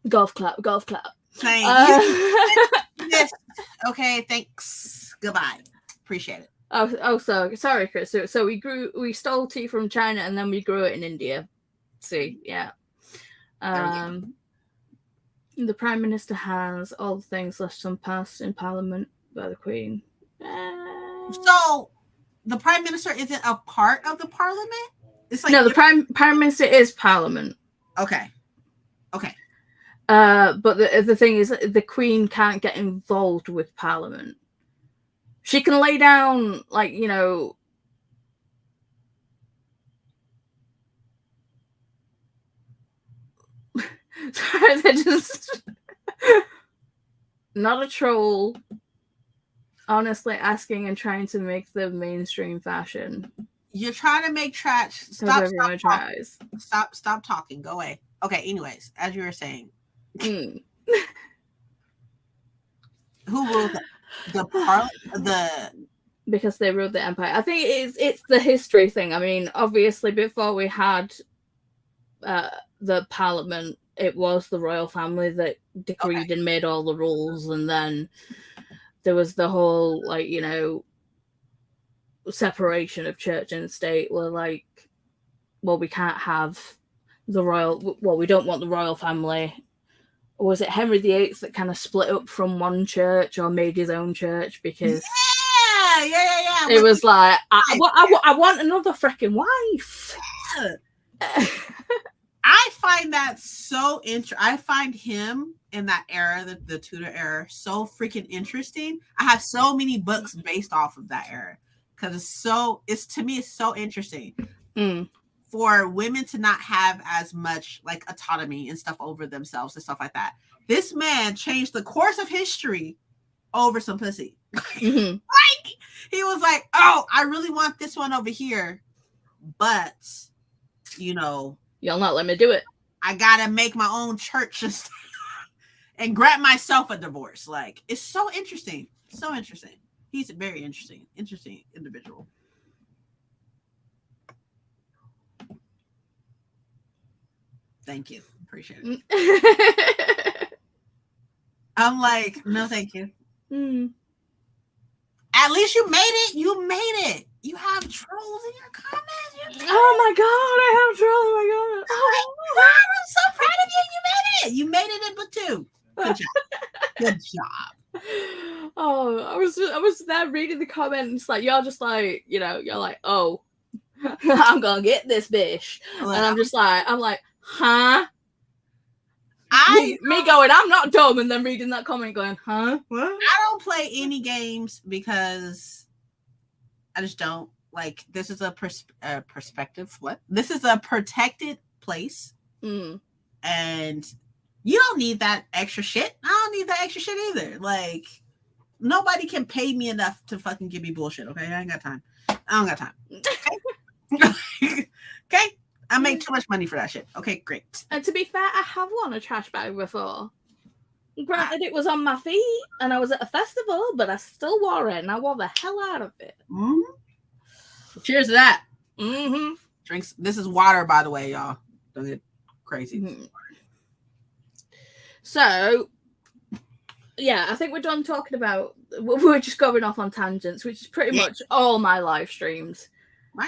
Golf clap. Thank you. Yes. Okay, thanks. Goodbye. Appreciate it. Oh, sorry, Chris. So we stole tea from China, and then we grew it in India. See, yeah. The Prime Minister has all the things left unpassed in Parliament by the Queen. So the Prime Minister isn't a part of the Parliament? It's like, no, the Prime Minister is Parliament. Okay. But the thing is, the Queen can't get involved with Parliament. She can lay down, like, you know, sorry, they're just not a troll. Honestly, asking and trying to make the mainstream fashion. You're trying to make trash. Stop talking. Go away. Okay, anyways, as you were saying, Mm. who ruled the Because they ruled the empire. I think it's the history thing. I mean, obviously, before we had the parliament, it was the royal family that decreed and made all the rules, and then there was the whole, like, you know, separation of church and state, where, like, well, we can't have the royal, well, we don't want the royal family. Or was it Henry VIII that kind of split up from one church or made his own church because yeah. It was like, I want another freaking wife. Yeah. I find that so interesting. I find him in that era, the Tudor era, so freaking interesting. I have so many books based off of that era because to me, it's so interesting for women to not have as much like autonomy and stuff over themselves and stuff like that. This man changed the course of history over some pussy. Like, he was like, oh, I really want this one over here, but you know, you'll not let me do it. I gotta make my own church and grant myself a divorce. Like, it's so interesting. So interesting. He's a very interesting individual. Thank you. Appreciate it. I'm like, no, thank you. At least you made it. You made it. You have trolls in your comments. Oh my god, I have trolls in my comments. Oh my god, I'm so proud of you. You made it. You made it in book 2. Good job. Good job. Oh, I was there reading the comments, like, you're just like, you know, you're like, oh, I'm gonna get this bitch. And I'm like, huh? Me going, I'm not dumb, and then reading that comment going, huh? What? I don't play any games because I just don't. Like, this is a perspective. What? This is a protected place. And you don't need that extra shit. I don't need that extra shit either. Like, nobody can pay me enough to fucking give me bullshit, okay? I ain't got time. I don't got time. Okay? Okay? I make too much money for that shit. Okay, great. And to be fair, I have worn a trash bag before. Granted, it was on my feet, and I was at a festival, but I still wore it, and I wore the hell out of it. Cheers to that. Drinks. This is water, by the way, y'all. Don't get crazy. So, yeah, I think we're done talking about. We're just going off on tangents, which is pretty much all my live streams.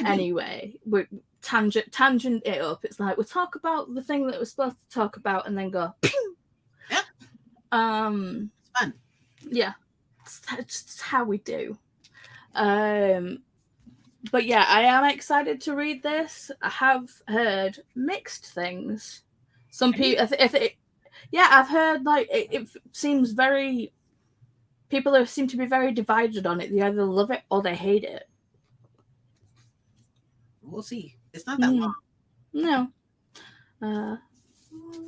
Anyway, we tangent it up. It's like we'll talk about the thing that we're supposed to talk about, and then go. Yep. It's fun. Yeah, it's how we do. But yeah, I am excited to read this. I have heard mixed things. Some people, I've heard like it seems very. People seem to be very divided on it. They either love it or they hate it. We'll see. It's not that long. No.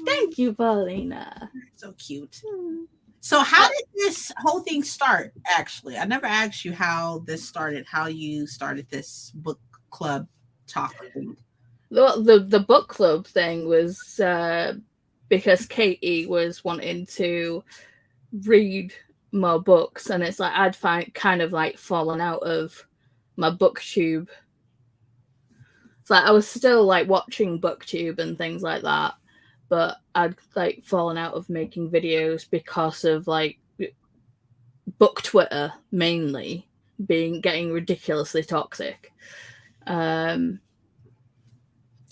Thank you, Paulina. So cute. So how did this whole thing start, actually? I never asked you how this started, how you started this book club talk thing. The book club thing was because Katie was wanting to read more books, and it's like I'd kind of like fallen out of my booktube. It's like I was still like watching booktube and things like that, but I'd like fallen out of making videos because of like book Twitter mainly getting ridiculously toxic. And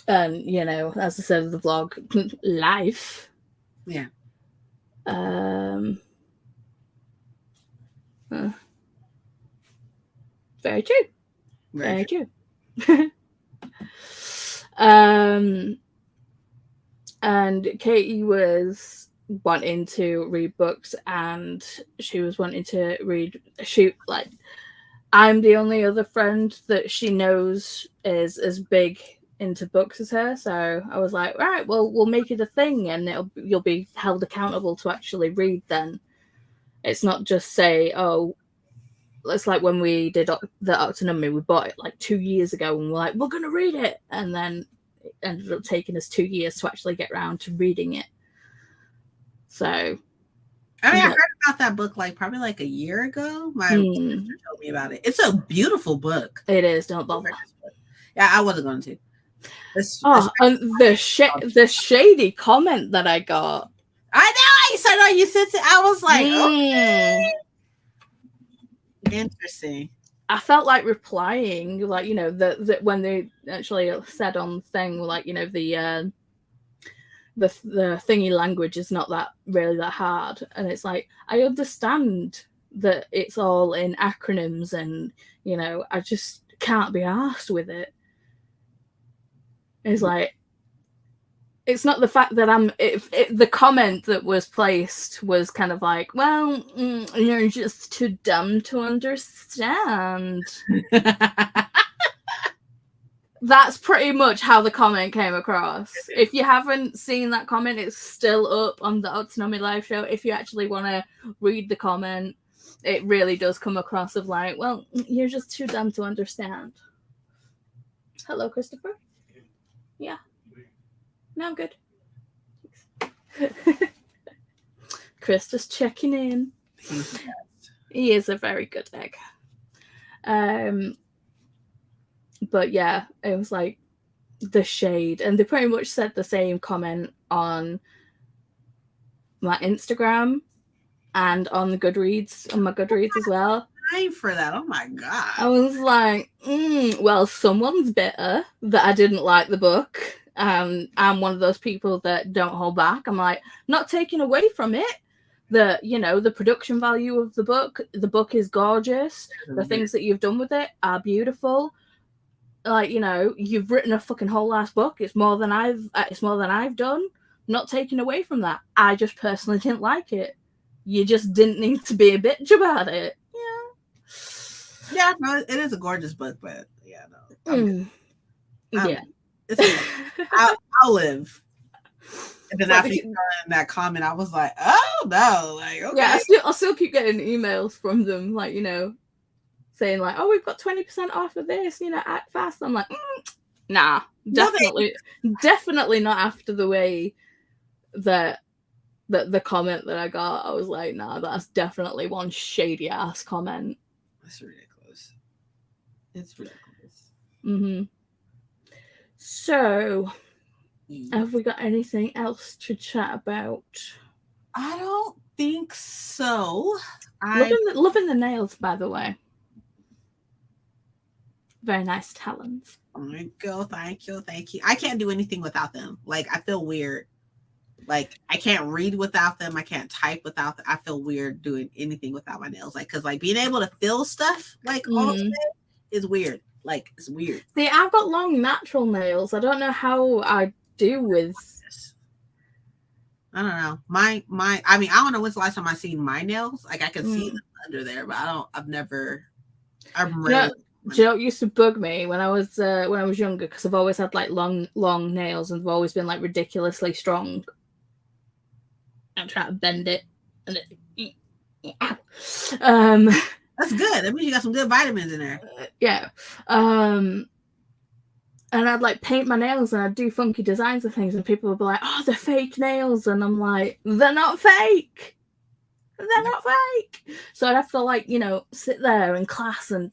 you know, as I said in the vlog, life. Yeah. Very true. Very true. And Katie was wanting to read books, and she was wanting to read. I'm the only other friend that she knows is as big into books as her, so I was like, right, well, we'll make it a thing, and you'll be held accountable to actually read. Then it's not just say, oh, it's like when we did the Octonummy, we bought it like 2 years ago, and we're like, we're gonna read it, and then it ended up taking us 2 years to actually get around to reading it. So, I mean, I heard about that book like probably like a year ago. My sister told me about it. It's a beautiful book. It is. Don't bother. Yeah, I wasn't going to. And the shady comment that I got. I know. I said, "Oh, you sent it." I was like, okay. Interesting. I felt like replying, like, you know, that when they actually said on the thing, like, you know, the thingy language is not that really that hard, and it's like, I understand that it's all in acronyms, and you know, I just can't be arsed with it. It's like, it's not the fact that the comment that was placed was kind of like, well, you're just too dumb to understand. That's pretty much how the comment came across. If you haven't seen that comment, it's still up on the Autonomy Live show. If you actually want to read the comment, it really does come across of like, well, you're just too dumb to understand. Hello, Christopher. Yeah. No, I'm good. Chris just checking in. He is a very good egg. But yeah, it was like the shade, and they pretty much said the same comment on my Instagram and on the Goodreads, on my Goodreads as well. Time for that. Oh my god. I was like, well, someone's bitter that I didn't like the book. I'm one of those people that don't hold back. I'm like, not taking away from it. You know, the production value of the book is gorgeous. The things that you've done with it are beautiful. Like, you know, you've written a fucking whole ass book. It's more than I've done. Not taking away from that. I just personally didn't like it. You just didn't need to be a bitch about it. Yeah, no, it is a gorgeous book, but yeah, no. Yeah. I'll live. And then after you in that comment, I was like, oh no, like, okay. Yeah, I'll still keep getting emails from them, like, you know, saying like, oh, we've got 20% off of this, you know, act fast. I'm like, nah, definitely not after the way that the comment that I got. I was like, nah, that's definitely one shady ass comment. That's ridiculous. It's ridiculous. Mm-hmm. So, have we got anything else to chat about? I don't think so. Loving the nails, by the way. Very nice talons. Oh my god, thank you. I can't do anything without them. Like, I feel weird. Like, I can't read without them. I can't type without them. I feel weird doing anything without my nails. Like, because like being able to feel stuff like all of it is weird. Like, it's weird. See, I've got long natural nails. I don't know how I do with. I don't know. I mean, I don't know when's the last time I seen my nails. Like, I can see them under there, but I've rarely. Do you know what used to bug me when I was younger? Because I've always had like long nails, and they've always been like ridiculously strong. I'm trying to bend it, and that's good. That means you got some good vitamins in there. Yeah. And I'd like paint my nails, and I'd do funky designs and things, and people would be like, "Oh, they're fake nails," and I'm like, "They're not fake. They're not fake." So I'd have to like, you know, sit there in class and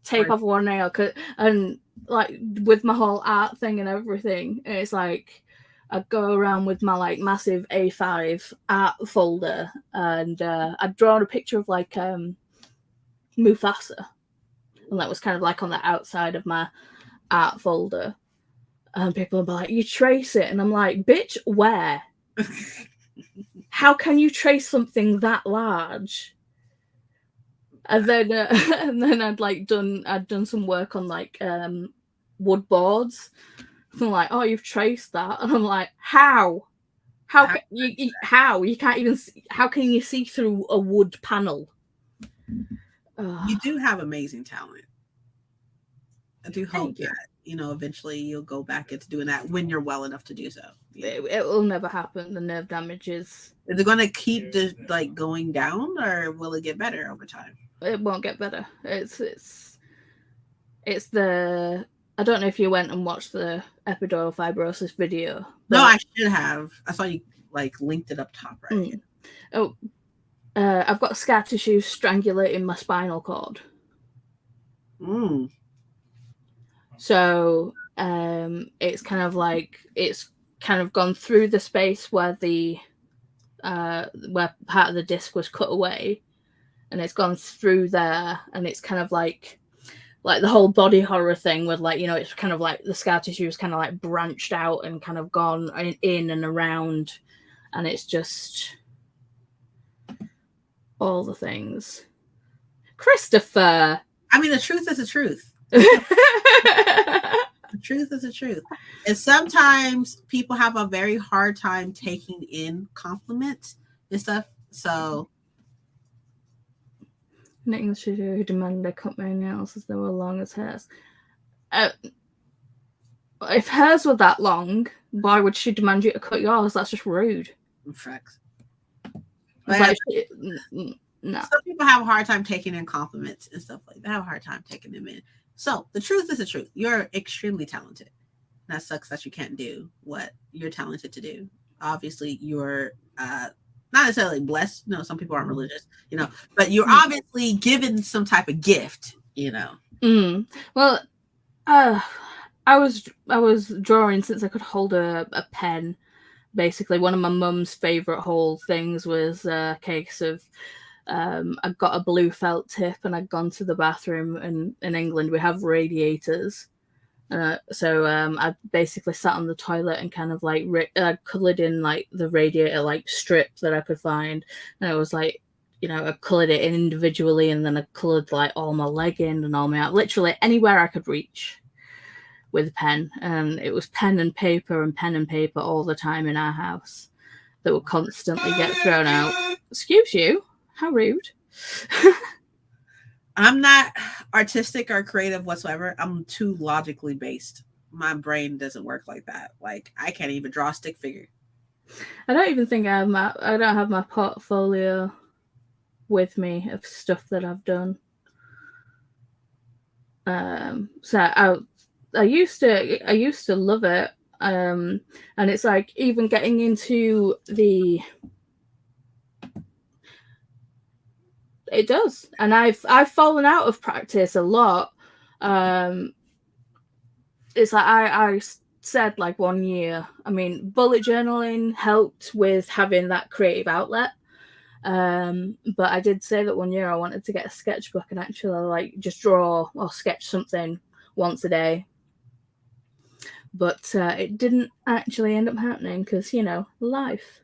take off one nail, and like with my whole art thing and everything, it's like I'd go around with my like massive A5 art folder, and I'd drawn a picture of like Mufasa, and that was kind of like on the outside of my art folder, and people would be like, "You trace it," and I'm like, "Bitch, where? How can you trace something that large?" And then I'd done some work on like wood boards. I'm like, "Oh, you've traced that," and I'm like, "How? How you can't even see, how can you see through a wood panel?" You do have amazing talent. I do hope that eventually you'll go back into doing that when you're well enough to do so. It will never happen. The nerve damage is it going to keep just like going down, or will it get better over time? It won't get better. It's the I don't know if you went and watched the epidural fibrosis video. No, I should have. I saw you like linked it up top right here. Oh, I've got scar tissue strangulating my spinal cord. So it's kind of like it's kind of gone through the space where the where part of the disc was cut away, and it's gone through there, and it's kind of like the whole body horror thing with like, you know, it's kind of like the scar tissue is kind of like branched out and kind of gone in and around, and it's just all the things. Christopher, I mean, the truth is the truth. The truth is the truth. And sometimes people have a very hard time taking in compliments and stuff. So knitting the studio who demanded I cut my nails as they were long as hers. If hers were that long, why would she demand you to cut yours? That's just rude. Facts. Like, no. Some people have a hard time taking in compliments and stuff like that. They have a hard time taking them in. So the truth is the truth. You're extremely talented. That sucks that you can't do what you're talented to do. Obviously, you're not necessarily blessed. You know, some people aren't religious, you know, but you're obviously given some type of gift, you know. Well, I was drawing since I could hold a pen. Basically, one of my mum's favorite whole things was a case of I got a blue felt tip, and I'd gone to the bathroom, and in England we have radiators. So I basically sat on the toilet and kind of like coloured in like the radiator like strip that I could find, and it was like, you know, I coloured it in individually, and then I coloured like all my leg in and all my literally anywhere I could reach with a pen, and it was pen and paper all the time in our house that would constantly get thrown out. Excuse you, how rude. I'm not artistic or creative whatsoever. I'm too logically based. My brain doesn't work like that. Like, I can't even draw a stick figure. I don't even think I don't have my portfolio with me of stuff that I've done. So I used to love it. And it's like even getting into the it does, and I've fallen out of practice a lot. It's like I said like 1 year, I mean, bullet journaling helped with having that creative outlet, but I did say that 1 year I wanted to get a sketchbook and actually like just draw or sketch something once a day, but it didn't actually end up happening because, you know, life.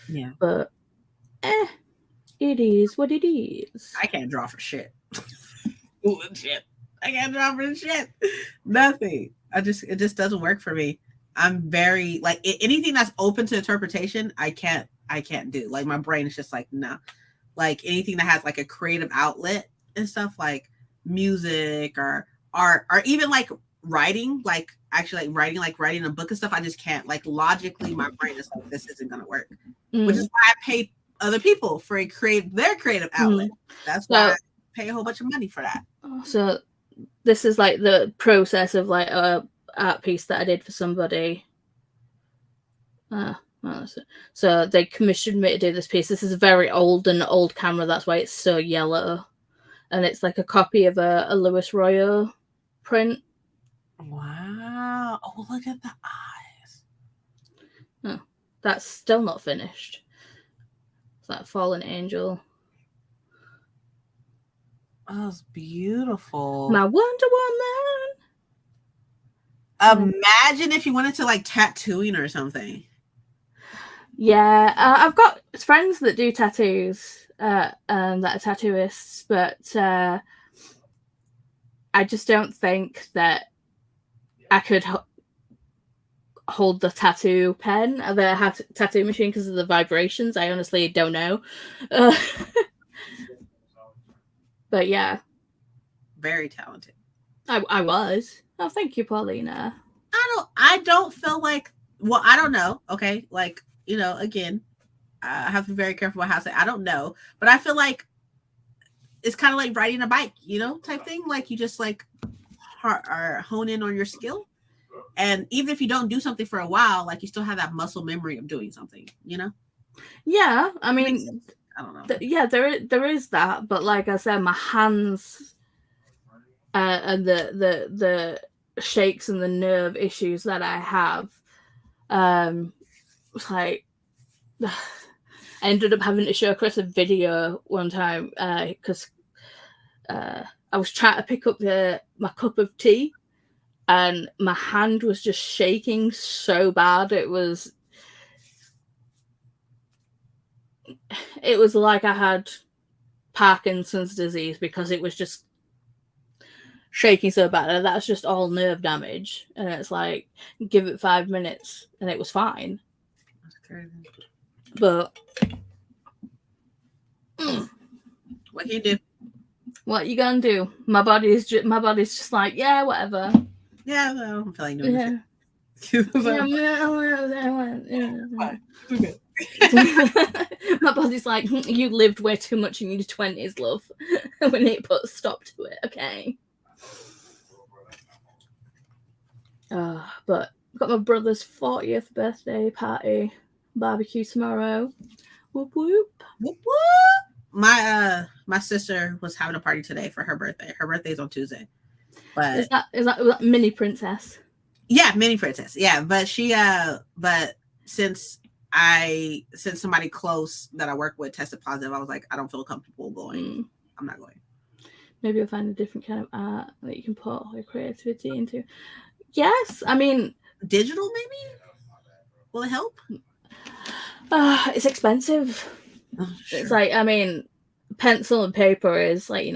Yeah, but it is what it is. I can't draw for shit. Shit. I can't draw for shit. Nothing. It just doesn't work for me. I'm very like anything that's open to interpretation, I can't do. Like, my brain is just like, no. Like, anything that has like a creative outlet and stuff, like music or art, or even like writing, like actually like writing a book and stuff, I just can't. Like, logically, my brain is like, this isn't gonna work. Which is why I pay other people for their creative outlet. That's why I pay a whole bunch of money for that. So this is like the process of like a art piece that I did for somebody. So they commissioned me to do this piece. This is a very old camera, that's why it's so yellow, and it's like a copy of a Louis Royer print. Wow! Oh, look at the eyes. Oh, that's still not finished. It's like Fallen Angel. Oh, it's beautiful. My Wonder Woman. Imagine if you went into like tattooing or something. Yeah, I've got friends that do tattoos, that are tattooists, but I just don't think that I could hold the tattoo pen, the tattoo machine, because of the vibrations. I honestly don't know. But yeah. Very talented. I was. Oh, thank you, Paulina. I don't feel like, well, I don't know. Okay. Like, you know, again, I have to be very careful about how I say I don't know, but I feel like it's kind of like riding a bike, you know, type thing. Like, you just like hone in on your skill. And even if you don't do something for a while, like you still have that muscle memory of doing something, you know? Yeah, I mean, I don't know. Yeah, there is that, but like I said, my hands and the shakes and the nerve issues that I have, like I ended up having to show Chris a video one time because I was trying to pick up my cup of tea, and my hand was just shaking so bad. It was like I had Parkinson's disease because it was just shaking so bad. And that's just all nerve damage. And it's like, give it 5 minutes and it was fine. That's crazy. But what can you do? What you gonna do? My body's just like, yeah, whatever. Yeah, well, I don't feel like doing Yeah. My body's like, you lived way too much in your 20s, love. We need to put a stop to it, okay? But I've got my brother's 40th birthday party barbecue tomorrow. Whoop whoop. Whoop whoop. My sister was having a party today for her birthday. Her birthday's on Tuesday. But is that mini princess? Yeah, mini princess. Yeah, but but since somebody close that I work with tested positive, I was like, I don't feel comfortable going. I'm not going. Maybe I'll find a different kind of art that you can put all your creativity into. Yes, I mean, digital maybe? Will it help? It's expensive. Oh, sure. It's like, I mean, pencil and paper is like,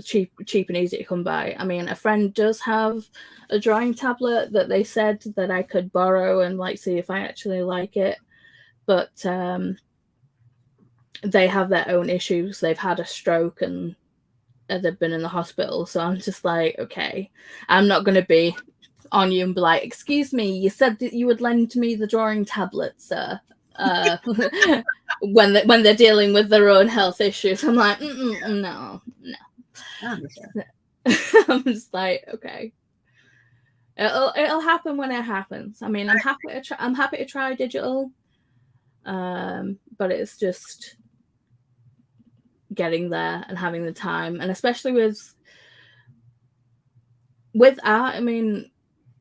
cheap and easy to come by. I mean, a friend does have a drawing tablet that they said that I could borrow and like see if I actually like it, but they have their own issues. They've had a stroke and they've been in the hospital, so I'm just like, okay, I'm not going to be on you and be like, excuse me, you said that you would lend me the drawing tablet, sir. When they're dealing with their own health issues. I'm like, no. I'm just like, okay, it'll happen when it happens. I mean, I'm happy to try digital, but it's just getting there and having the time, and especially with art. I mean,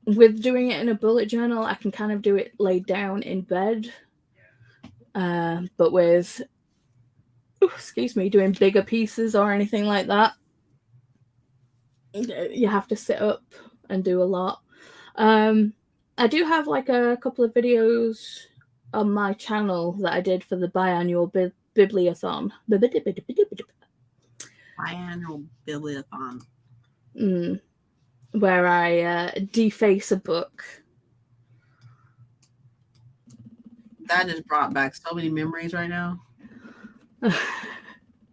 with doing it in a bullet journal, I can kind of do it laid down in bed, but with doing bigger pieces or anything like that, you have to sit up and do a lot. I do have like a couple of videos on my channel that I did for the biannual bibliothon. Biannual bibliothon. Where I deface a book. That just brought back so many memories right now.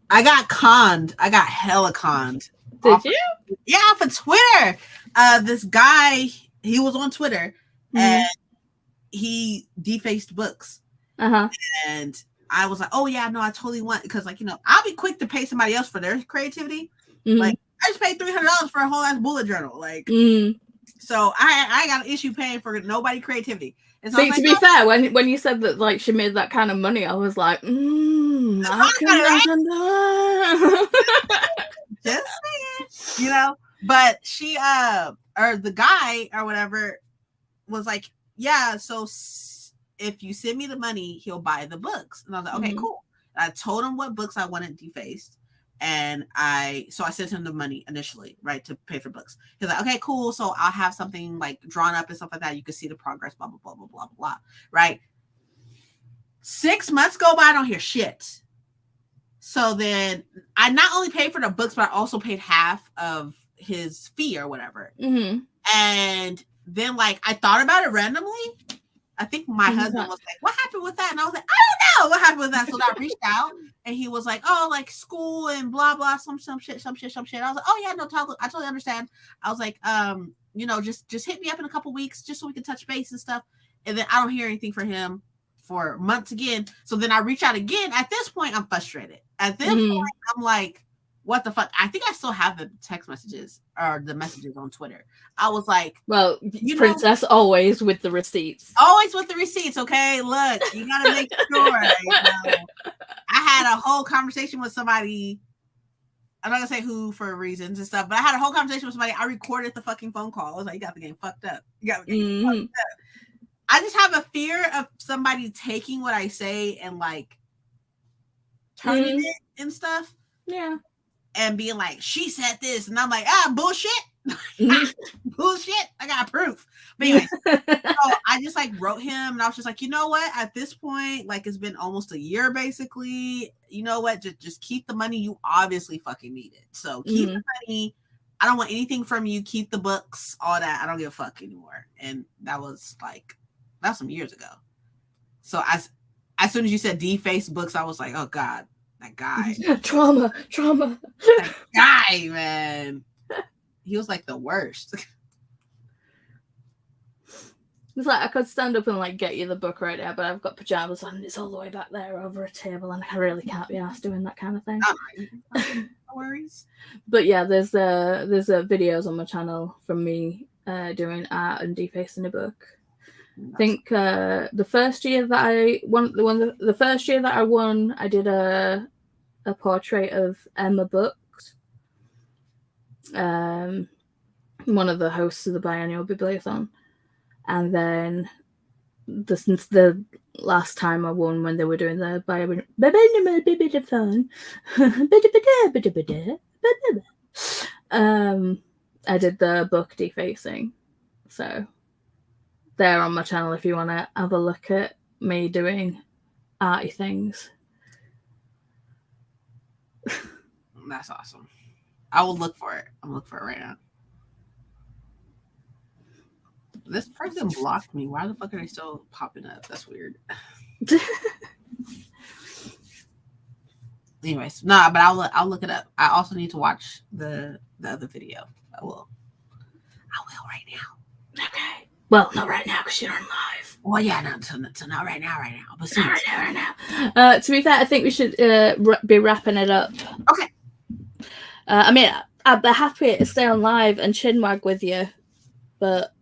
I got conned. I got hella conned. Did you? Yeah, off of Twitter. This guy, he was on Twitter and he defaced books. And I was like, oh yeah, no, I totally want, because like, I'll be quick to pay somebody else for their creativity. Like, I just paid $300 for a whole ass bullet journal. Like, so I got an issue paying for nobody creativity. And so see, to be fair, when you said that like she made that kind of money, I was like, I can just saying, But she or the guy or whatever was like, yeah, so if you send me the money, he'll buy the books. And I was like, okay, cool. And I told him what books I wanted defaced. And I sent him the money initially, right, to pay for books. He's like, okay, cool. So I'll have something like drawn up and stuff like that. You can see the progress, blah, blah, blah, blah, blah, blah, right? 6 months go by, I don't hear shit. So then I not only paid for the books, but I also paid half of his fee or whatever. And then like I thought about it randomly. I think my husband was like, what happened with that? And I was like, I don't know what happened with that. So I reached out and he was like, oh, like school and blah, blah, some shit. I was like, oh yeah, no, I totally understand. I was like, just hit me up in a couple weeks just so we can touch base and stuff. And then I don't hear anything from him for months again. So then I reach out again. At this point, I'm frustrated. At this point, I'm like, what the fuck? I think I still have the text messages or the messages on Twitter. I was like, well, Princess always with the receipts. Always with the receipts, okay? Look, you gotta make sure. I had a whole conversation with somebody. I'm not gonna say who for reasons and stuff, but I had a whole conversation with somebody. I recorded the fucking phone call. I was like, you got the game fucked up. You got the game fucked up. I just have a fear of somebody taking what I say and like turning it and stuff. Yeah. And being like, she said this. And I'm like, bullshit. Bullshit. I got proof. But anyway, so I just like wrote him and I was just like, you know what? At this point, like it's been almost a year basically. You know what? Just keep the money. You obviously fucking need it. So keep the money. I don't want anything from you. Keep the books, all that. I don't give a fuck anymore. And that was some years ago. So as soon as you said deface books, I was like, oh God. That guy. Trauma. That guy, man. He was like the worst. It's like I could stand up and like get you the book right now, but I've got pajamas on and it's all the way back there over a table and I really can't be asked doing that kind of thing. No worries. But yeah, there's videos on my channel from me doing art and defacing a book. I think the first year that I won, I did a portrait of Emma Books, one of the hosts of the biennial bibliothon, and then the last time I won when they were doing the biennial bibliothon, I did the book defacing, so. There on my channel if you want to have a look at me doing arty things. That's awesome. I will look for it. I'm looking for it right now. This person blocked me. Why the fuck are they still popping up? That's weird. Anyways, but I'll look it up. I also need to watch the other video. I will right now. Okay. Well, not right now because you're on live. Well, yeah, so not right now, but soon. Not right now. To be fair, I think we should be wrapping it up. Okay. I mean, I'd be happy to stay on live and chinwag with you, but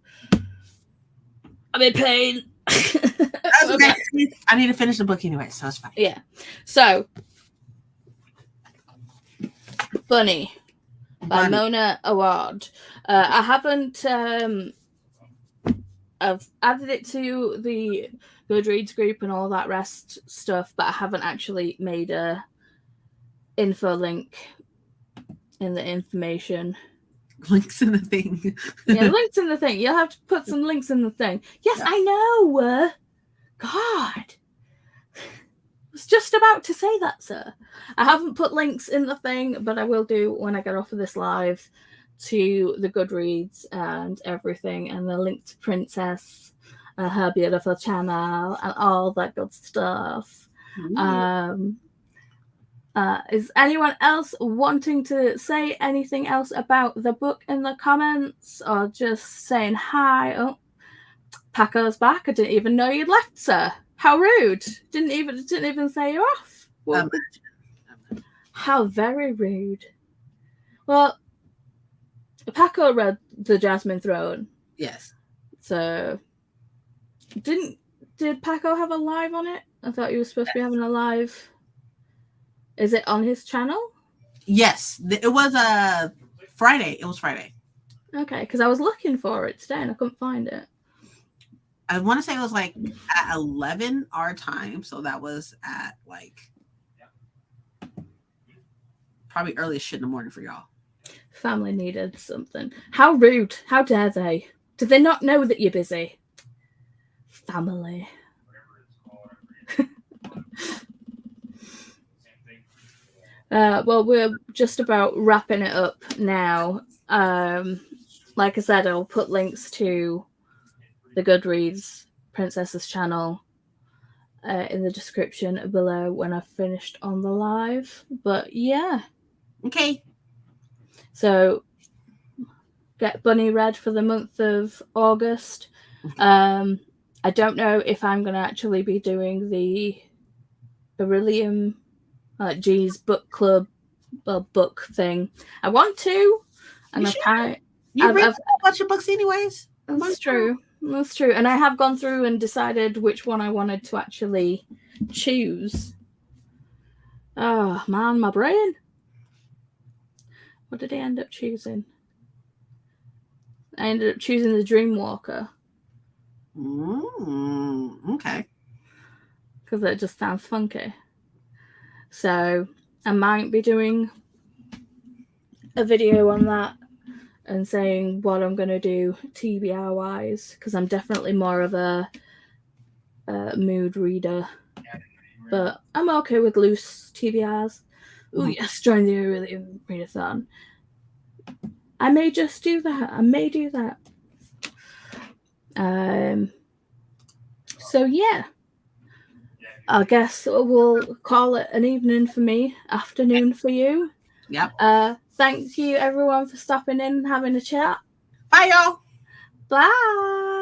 I'm in pain. That's okay. I need to finish the book anyway, so it's fine. Yeah. So, Bunny by Mona Awad. I haven't... I've added it to the Goodreads group and all that rest stuff, but I haven't actually made a info link in the information. Links in the thing. Yeah, links in the thing. You'll have to put some links in the thing. Yes, yeah. I know. God. I was just about to say that, sir. I haven't put links in the thing, but I will do when I get off of this live. To the Goodreads and everything, and the link to Princess, her beautiful channel, and all that good stuff. Is anyone else wanting to say anything else about the book in the comments, or just saying hi? Oh, Paco's back. I didn't even know you'd left, sir. How rude! Didn't even say you're off. Well, how very rude. Well. Paco read the Jasmine Throne. Yes. So, did Paco have a live on it? I thought he was supposed to be having a live. Is it on his channel? Yes. It was Friday. It was Friday. Okay, because I was looking for it today and I couldn't find it. I want to say it was like at 11 our time. So that was at like probably early as shit in the morning for y'all. Family needed something. How rude. How dare they? Did they not know that you're busy? Family. Well, we're just about wrapping it up now. Like I said, I'll put links to the Goodreads Princess's channel in the description below when I've finished on the live. But yeah. Okay. So get Bunny read for the month of August. I don't know if I'm going to actually be doing the Beryllium G's book club book thing. I want to, and You read a bunch of books anyways. That's true. That's true. And I have gone through and decided which one I wanted to actually choose. Oh man, my brain. What did I end up choosing? I ended up choosing the Dreamwalker. Okay. Because it just sounds funky. So I might be doing a video on that and saying what I'm going to do TBR wise, because I'm definitely more of a mood reader. But I'm okay with loose TBRs. Oh yes, join the readathon. I may just do that. I may do that. So yeah, I guess we'll call it an evening for me, afternoon for you. Yep. Thank you everyone for stopping in and having a chat. Bye y'all. Bye.